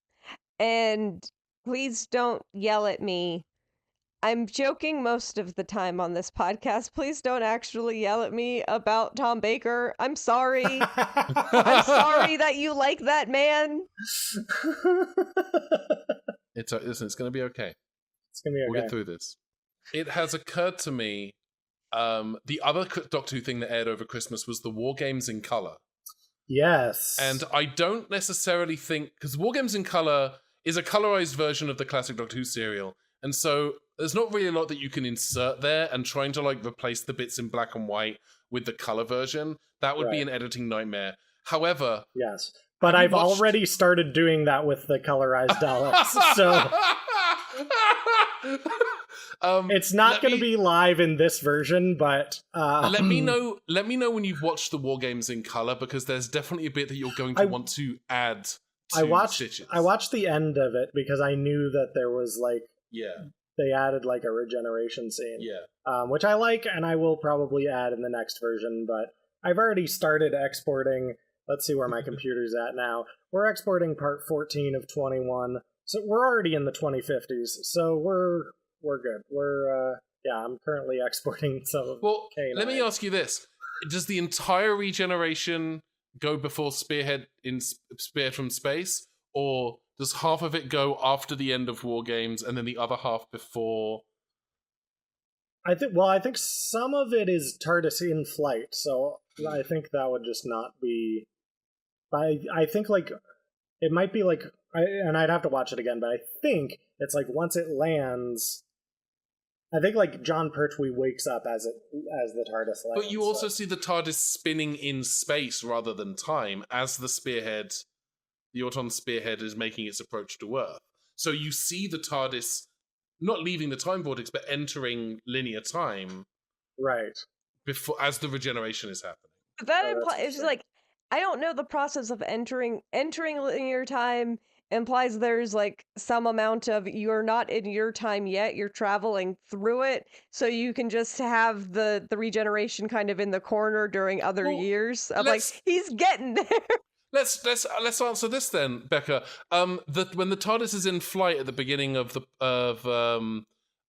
and please don't yell at me. I'm joking most of the time on this podcast. Please don't actually yell at me about Tom Baker. I'm sorry. I'm sorry that you like that man. Listen, it's going to be okay. It's going to be okay. We'll get through this. It has occurred to me, the other Doctor Who thing that aired over Christmas was the War Games in Colour. Yes. And I don't necessarily think, because War Games in Colour is a colorized version of the classic Doctor Who serial, and so there's not really a lot that you can insert there, and trying to like replace the bits in black and white with the color version, that would be an editing nightmare. However, yes, but I've already started doing that with the colorized Daleks, so it's not going to be live in this version, but let me know when you've watched the War Games in color, because there's definitely a bit that you're going to want to add to Stitches. I watched the end of it because I knew that there was like they added like a regeneration scene, which I like, and I will probably add in the next version. But I've already started exporting. Let's see where my computer's at now. We're exporting part 14 of 21, so we're already in the 2050s. So we're good. I'm currently exporting some of K9. Let me ask you this: does the entire regeneration go before Spearhead from Space, or does half of it go after the end of War Games and then the other half before? I think some of it is TARDIS in flight, so I think that would just not be. I think like it might be like, and I'd have to watch it again, but I think it's like once it lands. I think like John Pertwee wakes up as the TARDIS lands. But you also see the TARDIS spinning in space rather than time as the Spearhead. The Auton Spearhead is making its approach to Earth. So you see the TARDIS not leaving the time vortex, but entering linear time. Right. Before, as the regeneration is happening. That implies, like, I don't know the process of entering linear time implies there's, like, some amount of you're not in your time yet, you're traveling through it, so you can just have the regeneration kind of in the corner during other years. I'm like, he's getting there. Let's answer this then, Becca. When the TARDIS is in flight at the beginning of the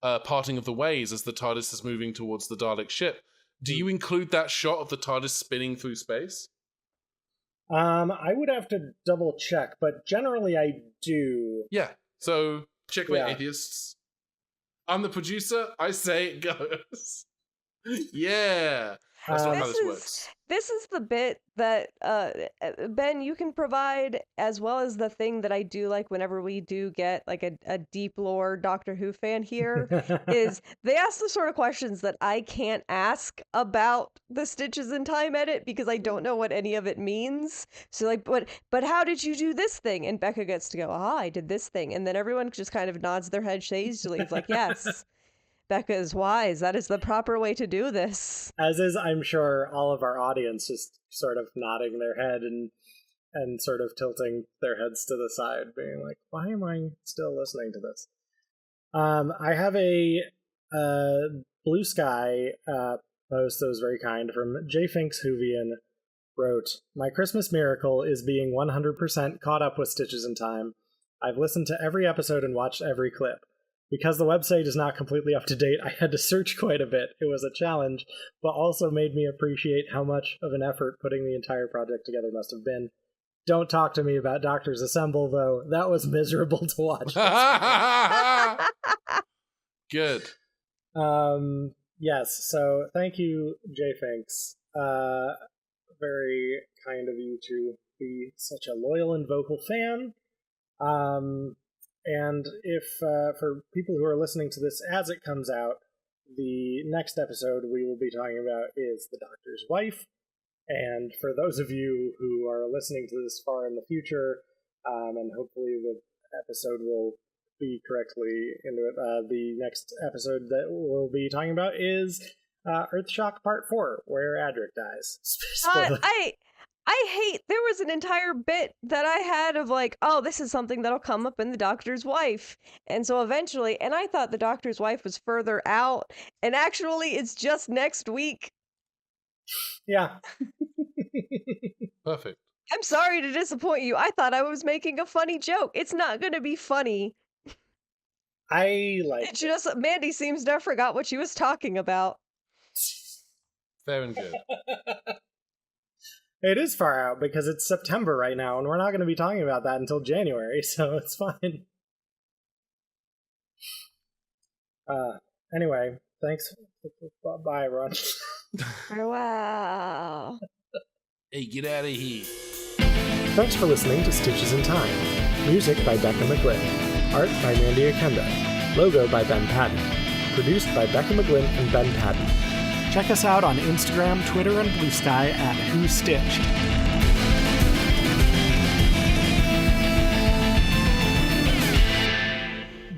parting of the ways, as the TARDIS is moving towards the Dalek ship, do you include that shot of the TARDIS spinning through space? I would have to double check, but generally I do. Yeah. So checkmate, atheists. I'm the producer. I say it goes. Yeah. That's not how this works. This is the bit that, Ben, you can provide, as well as the thing that I do like whenever we do get like a deep lore Doctor Who fan here, is they ask the sort of questions that I can't ask about the Stitches in Time edit because I don't know what any of it means. So like, but how did you do this thing? And Becca gets to go, I did this thing. And then everyone just kind of nods their head shadily. It's like, yes. Becca is wise. That is the proper way to do this. As is, I'm sure, all of our audience just sort of nodding their head and sort of tilting their heads to the side, being like, why am I still listening to this? I have a Blue Sky post that was very kind from J. Finks Hoovian. Wrote, my Christmas miracle is being 100% caught up with Stitches in Time. I've listened to every episode and watched every clip. Because the website is not completely up to date, I had to search quite a bit. It was a challenge, but also made me appreciate how much of an effort putting the entire project together must have been. Don't talk to me about Doctors Assemble, though. That was miserable to watch. Good. Yes, so thank you, J. Finks. Very kind of you to be such a loyal and vocal fan. And if, for people who are listening to this as it comes out, the next episode we will be talking about is The Doctor's Wife. And for those of you who are listening to this far in the future, and hopefully the episode will be correctly into it, the next episode that we'll be talking about is Earthshock Part 4, where Adric dies. I hate, there was an entire bit that I had of like, oh, this is something that'll come up in The Doctor's Wife. And so eventually, and I thought The Doctor's Wife was further out, and actually it's just next week. Yeah. Perfect. I'm sorry to disappoint you. I thought I was making a funny joke. It's not going to be funny. It's just, Mandy seems to have forgot what she was talking about. Fair and good. It is far out because it's September right now, and we're not going to be talking about that until January, so it's fine. Anyway, thanks. Bye, everyone. Wow. Hey, get out of here. Thanks for listening to Stitches in Time. Music by Becca McGlynn. Art by Mandy Akenda. Logo by Ben Paddon. Produced by Becca McGlynn and Ben Paddon. Check us out on Instagram, Twitter, and Blue Sky at WhoStitched.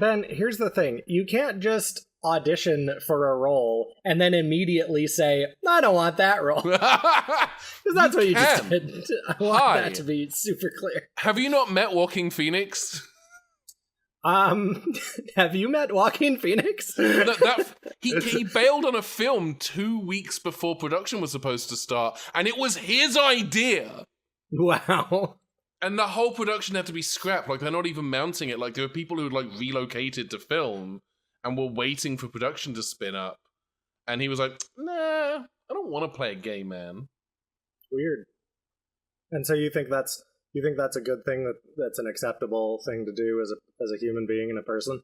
Ben, here's the thing. You can't just audition for a role and then immediately say, I don't want that role. Because that's what you just did. I want that to be super clear. Have you not met Joaquin Phoenix? Have you met Joaquin Phoenix? He bailed on a film 2 weeks before production was supposed to start, and it was his idea. Wow. And the whole production had to be scrapped. Like, they're not even mounting it. Like, there were people who had, like, relocated to film and were waiting for production to spin up. And he was like, nah, I don't want to play a gay man. Weird. And so you think that's a good thing, that's an acceptable thing to do as a human being and a person?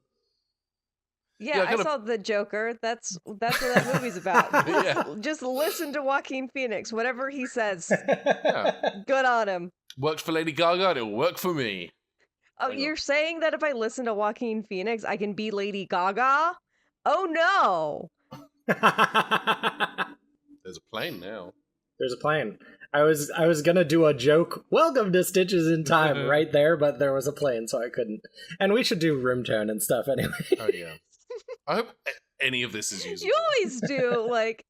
Yeah, I saw The Joker. That's what that movie's about. Yeah. Just listen to Joaquin Phoenix. Whatever he says, Yeah. good on him. Worked for Lady Gaga, it'll work for me. Oh, you're saying that if I listen to Joaquin Phoenix, I can be Lady Gaga? Oh, no. There's a plane now. There's a plane. I was gonna do a joke, welcome to Stitches in Time, right there, but there was a plane, so I couldn't. And we should do room tone and stuff anyway. Oh, yeah. I hope any of this is usable. You always do, like,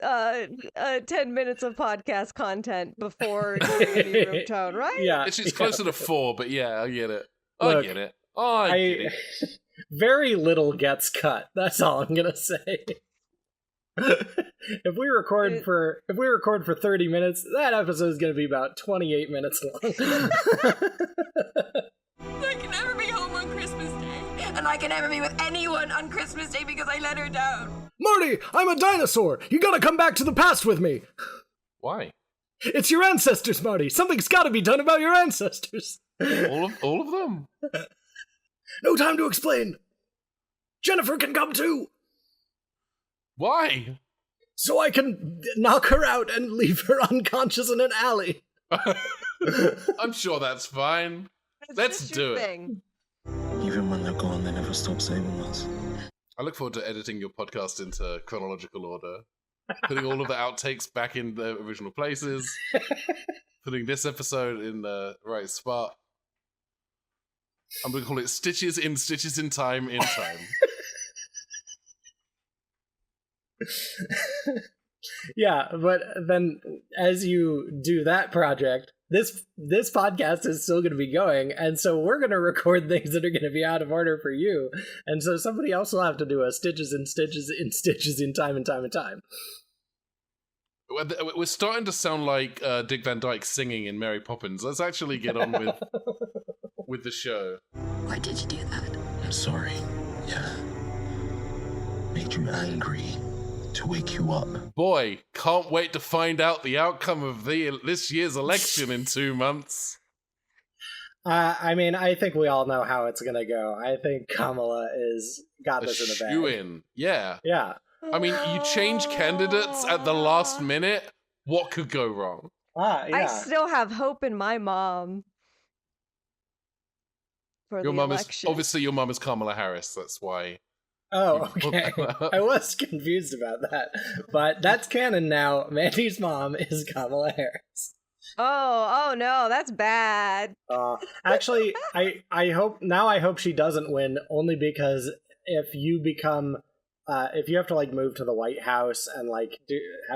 10 minutes of podcast content before doing any room tone, right? Yeah. It's closer to 4, but yeah, I get it. I get it. Very little gets cut. That's all I'm gonna say. If we record for 30 minutes, that episode is going to be about 28 minutes long. I can never be home on Christmas Day, and I can never be with anyone on Christmas Day because I let her down. Marty, I'm a dinosaur. You got to come back to the past with me. Why? It's your ancestors, Marty. Something's got to be done about your ancestors. All of them? No time to explain. Jennifer can come too. Why? So I can knock her out and leave her unconscious in an alley. I'm sure that's fine. Let's do it. Even when they're gone, they never stop saving us. I look forward to editing your podcast into chronological order. Putting all of the outtakes back in the original places. Putting this episode in the right spot. I'm going to call it Stitches in Time in Time. Yeah, but then as you do that project, this podcast is still going to be going, and so we're going to record things that are going to be out of order for you, and so somebody else will have to do a Stitches in Time and Time and Time. We're starting to sound like Dick Van Dyke singing in Mary Poppins. Let's actually get on with the show. Why did you do that? I'm sorry. Yeah. Made you angry. To wake you up. Boy, can't wait to find out the outcome of this year's election in 2 months. I mean, I think we all know how it's gonna go. I think Kamala got this in the bag. Shoo-in. Yeah. Yeah. I mean, you change candidates at the last minute. What could go wrong? Yeah. I still have hope in my mom. For Your the mum election. obviously your mum is Kamala Harris. That's why. Oh, okay. I was confused about that. But that's canon now. Mandy's mom is Kamala Harris. Oh no, that's bad. Actually, I hope she doesn't win, only because if you become if you have to like move to the White House and like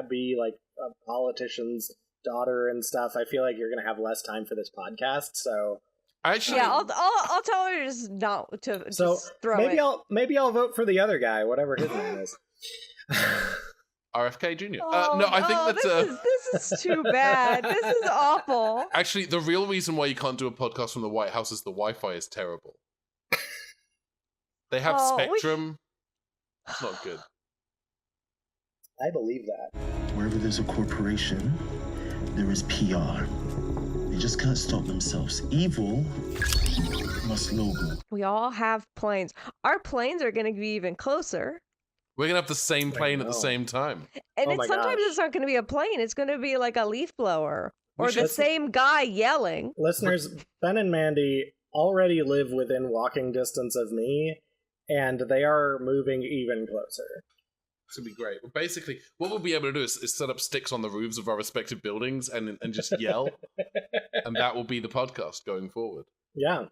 be like a politician's daughter and stuff, I feel like you're gonna have less time for this podcast. So actually, yeah, I'll tell her just not to just throw maybe it. Maybe I'll vote for the other guy, whatever his name is. RFK Jr. Oh, no, I think this is too bad. This is awful. Actually, the real reason why you can't do a podcast from the White House is the Wi-Fi is terrible. They have Spectrum. It's not good. I believe that. Wherever there's a corporation, there is PR. They just can't stop themselves. Evil must logo. We all have planes. Our planes are going to be even closer. We're going to have the same plane at the same time. And sometimes it's not going to be a plane. It's going to be like a leaf blower. Or the same guy yelling. Listeners, Ben and Mandy already live within walking distance of me, and they are moving even closer. It's going to be great. Well, basically, what we'll be able to do is set up sticks on the roofs of our respective buildings and just yell. And that will be the podcast going forward. Yeah.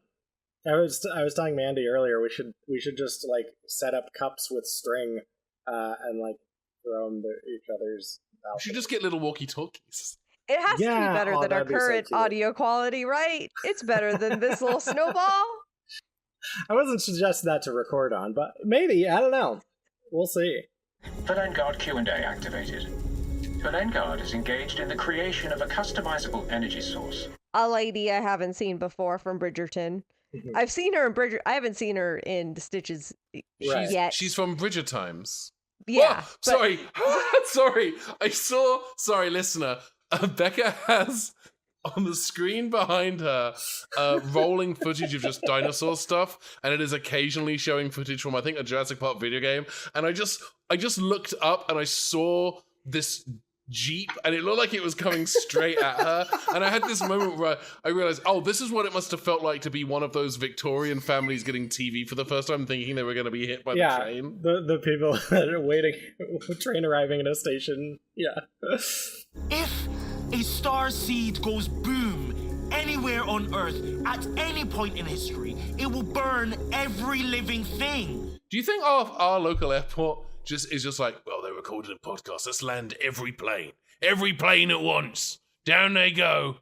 I was telling Mandy earlier, we should just like set up cups with string and like throw them to each other's balcony. We should just get little walkie-talkies. It has to be better than our current audio quality, right? It's better than this little snowball. I wasn't suggesting that to record on, but maybe, I don't know. We'll see. Villengard Q&A activated. Villengard is engaged in the creation of a customizable energy source. A lady I haven't seen before from Bridgerton. I've seen her in Bridgerton. I haven't seen her in the Stitches yet. She's from Bridger Times. Yeah. Sorry. Sorry, listener. Becca has on the screen behind her rolling footage of just dinosaur stuff, and it is occasionally showing footage from, I think, a Jurassic Park video game. And I just looked up and I saw this Jeep, and it looked like it was coming straight at her. And I had this moment where I realized, oh, this is what it must have felt like to be one of those Victorian families getting TV for the first time, thinking they were going to be hit by the train. The people that are waiting, train arriving in a station. Yeah. If a star seed goes boom anywhere on Earth at any point in history, it will burn every living thing. Do you think our local airport is just like, well, they recorded a podcast, let's land every plane at once, down they go?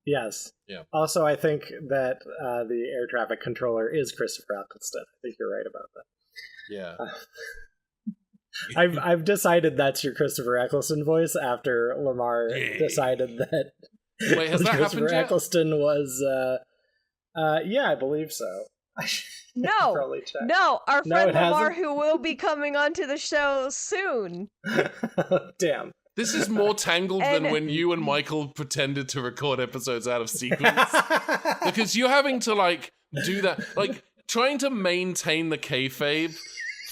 Yes. Yeah. Also, I think that the air traffic controller is Christopher Eccleston. I think you're right about that. Yeah. I've decided that's your Christopher Eccleston voice after Lamar decided that. Wait, has that Christopher happened yet? Eccleston was yeah, I believe so. No, our friend Lamar, who will be coming onto the show soon. Damn. This is more tangled than when you and Michael pretended to record episodes out of sequence. Because you're having to, like, do that. Like, trying to maintain the kayfabe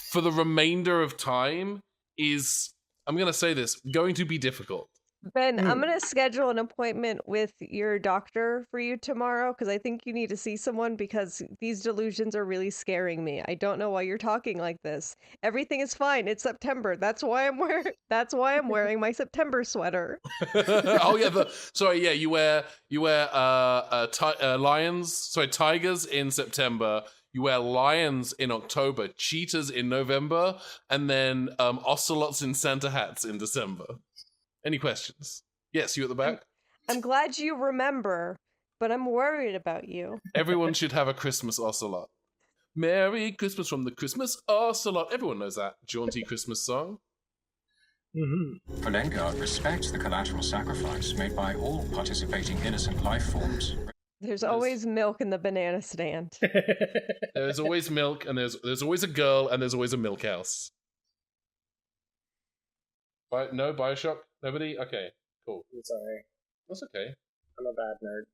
for the remainder of time is, I'm going to say this, going to be difficult. Ben, I'm going to schedule an appointment with your doctor for you tomorrow because I think you need to see someone because these delusions are really scaring me. I don't know why you're talking like this. Everything is fine. It's September. That's why I'm wearing my September sweater. Oh yeah, you wear tigers in September. You wear lions in October, cheetahs in November, and then ocelots in Santa hats in December. Any questions? Yes, you at the back? I'm glad you remember, but I'm worried about you. Everyone should have a Christmas ocelot. Merry Christmas from the Christmas ocelot. Everyone knows that jaunty Christmas song. Mm-hmm. Villengard respects the collateral sacrifice made by all participating innocent life forms. There's always milk in the banana stand. There's always milk, and there's always a girl, and there's always a milk house. No Bioshock? Nobody? Okay, cool. I'm sorry. That's okay. I'm a bad nerd.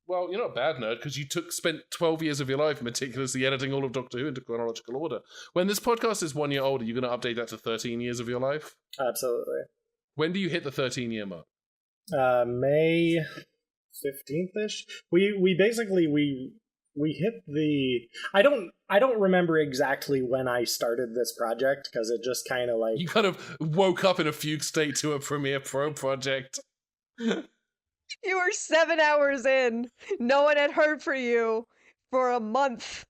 Well, you're not a bad nerd because you spent 12 years of your life meticulously editing all of Doctor Who into chronological order. When this podcast is 1 year old, are you going to update that to 13 years of your life? Absolutely. When do you hit the 13-year mark? May 15th-ish. We hit the. I don't remember exactly when I started this project because it just kind of like You kind of woke up in a fugue state to a Premiere Pro project. You were 7 hours in. No one had heard from you for a month.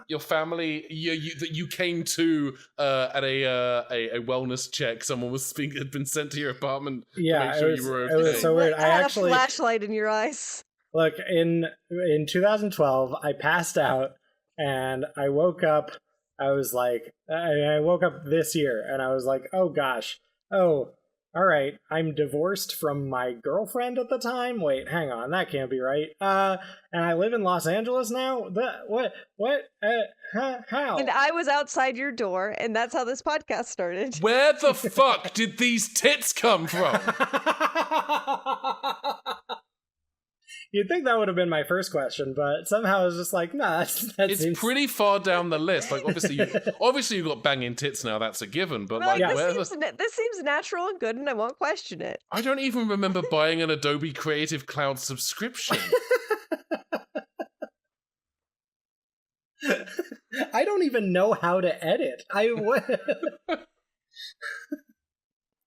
Your family, you came to at a wellness check. Someone had been sent to your apartment. Yeah, to make sure you were okay. It was so weird. I had actually a flashlight in your eyes. look in 2012. I passed out and I woke up. I was like, I woke up this year and I was like, oh gosh, oh. All right, I'm divorced from my girlfriend at the time. Wait, hang on, that can't be right. And I live in Los Angeles now? What? How? And I was outside your door, and that's how this podcast started. Where the fuck did these tits come from? You'd think that would have been my first question, but somehow I was just like, nah, that It's seems... pretty far down the list. Like, obviously you've got banging tits now, that's a given, but like, this seems natural and good, and I won't question it. I don't even remember buying an Adobe Creative Cloud subscription. I don't even know how to edit.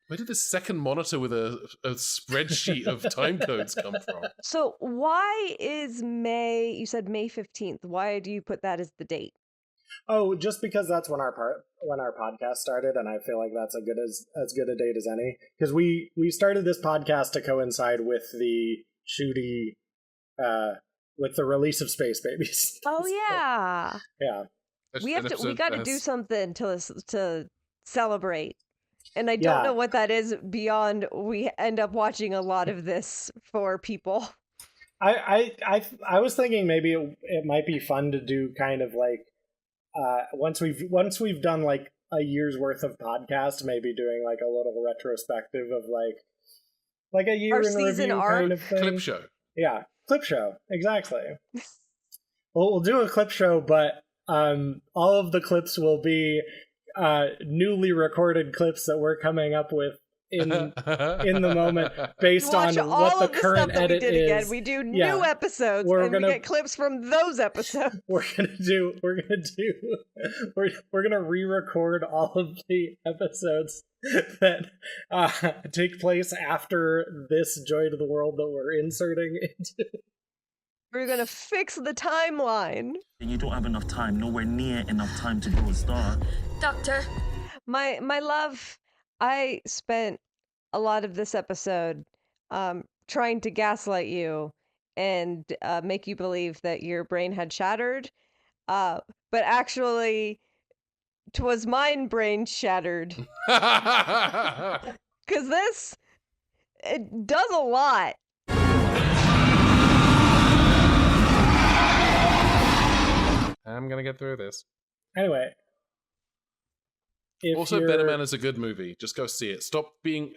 Where did this second monitor with a spreadsheet of time codes come from? So why is May, you said May 15th, why do you put that as the date? Oh, just because that's when our podcast started, and I feel like that's as good a date as any. Because we started this podcast to coincide with the shooty, with the release of Space Babies. Oh yeah, yeah. We got to do something to celebrate. And I don't know what that is beyond we end up watching a lot of this for people. I was thinking maybe it might be fun to do kind of like once we've done like a year's worth of podcast, maybe doing like a little retrospective of like a year in review kind of thing. Clip show. Yeah, clip show. Exactly. We'll do a clip show, but all of the clips will be newly recorded clips that we're coming up with in the moment based on what the current edit is. Again. We do new episodes we get clips from those episodes. We're gonna re-record all of the episodes that take place after this Joy to the World that we're inserting into. We're gonna fix the timeline. And you don't have enough time, nowhere near enough time to grow a star. Doctor. My love, I spent a lot of this episode trying to gaslight you and make you believe that your brain had shattered. But actually, 'twas mine brain shattered. Because it does a lot. I'm gonna get through this. Anyway. Also, Better Man is a good movie. Just go see it. Stop being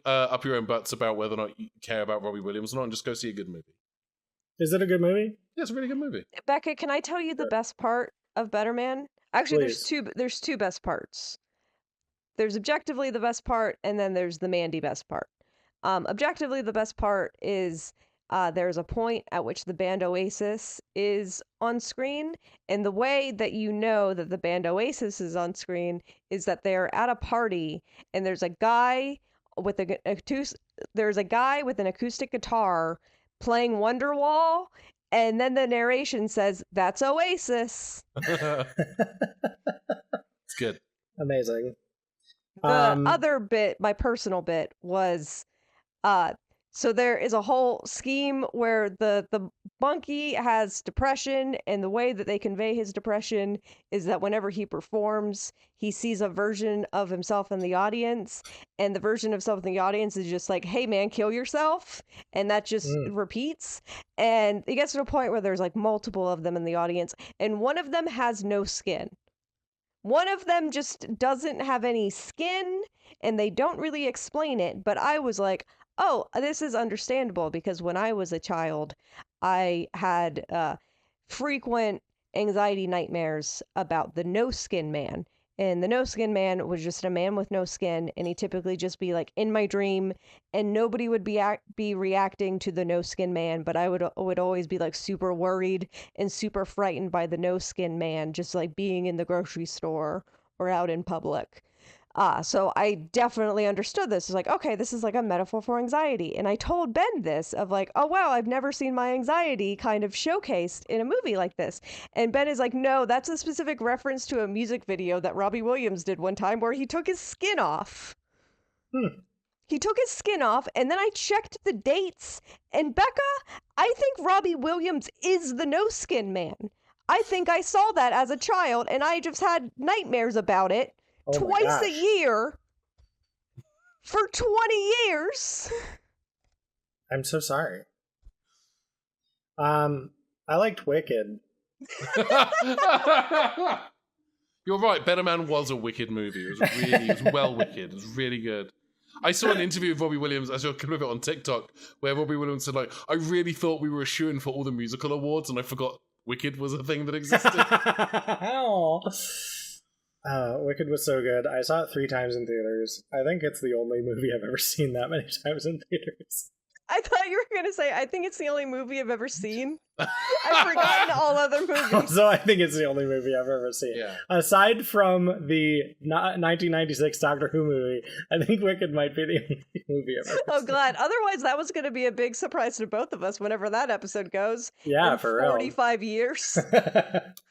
up your own butts about whether or not you care about Robbie Williams or not, and just go see a good movie. Is it a good movie? Yeah, it's a really good movie. Becca, can I tell you the best part of Better Man? Actually, Please. there's two best parts. There's objectively the best part, and then there's the Mandy best part. Objectively, the best part is there's a point at which the band Oasis is on screen, and the way that you know that the band Oasis is on screen is that they're at a party, and there's a guy with an acoustic guitar playing Wonderwall, and then the narration says, "That's Oasis." It's good. Amazing. The other bit, my personal bit, was so there is a whole scheme where the monkey has depression, and the way that they convey his depression is that whenever he performs, he sees a version of himself in the audience, and the version of himself in the audience is just like, "Hey man, kill yourself," and that just repeats. And it gets to a point where there's like multiple of them in the audience, and one of them has no skin. One of them just doesn't have any skin, and they don't really explain it, but I was like, oh, this is understandable, because when I was a child, I had frequent anxiety nightmares about the no-skin man, And the no skin man was just a man with no skin, and he'd typically just be like in my dream, and nobody would be reacting to the no skin man, but I would always be like super worried and super frightened by the no skin man, just like being in the grocery store or out in public. So I definitely understood this. It's like, okay, this is like a metaphor for anxiety. And I told Ben this of like, oh, wow, I've never seen my anxiety kind of showcased in a movie like this. And Ben is like, no, that's a specific reference to a music video that Robbie Williams did one time where he took his skin off. He took his skin off, and then I checked the dates. And Becca, I think Robbie Williams is the no skin man. I think I saw that as a child, and I just had nightmares about it. Twice a year for 20 years. I'm so sorry. I liked Wicked. You're right. Better Man was a wicked movie. It was well wicked. It was really good. I saw an interview with Robbie Williams, I saw a clip of it on TikTok, where Robbie Williams said, like, I really thought we were a shoo-in for all the musical awards, and I forgot Wicked was a thing that existed. Wicked was so good. I saw it 3 times in theaters. I think it's the only movie I've ever seen that many times in theaters. I thought you were going to say, I think it's the only movie I've ever seen. I've forgotten all other movies. Also, I think it's the only movie I've ever seen. Yeah. Aside from the 1996 Doctor Who movie, I think Wicked might be the only movie I've ever seen. Oh, glad. Otherwise, that was going to be a big surprise to both of us whenever that episode goes. Yeah, in for real. 45 years.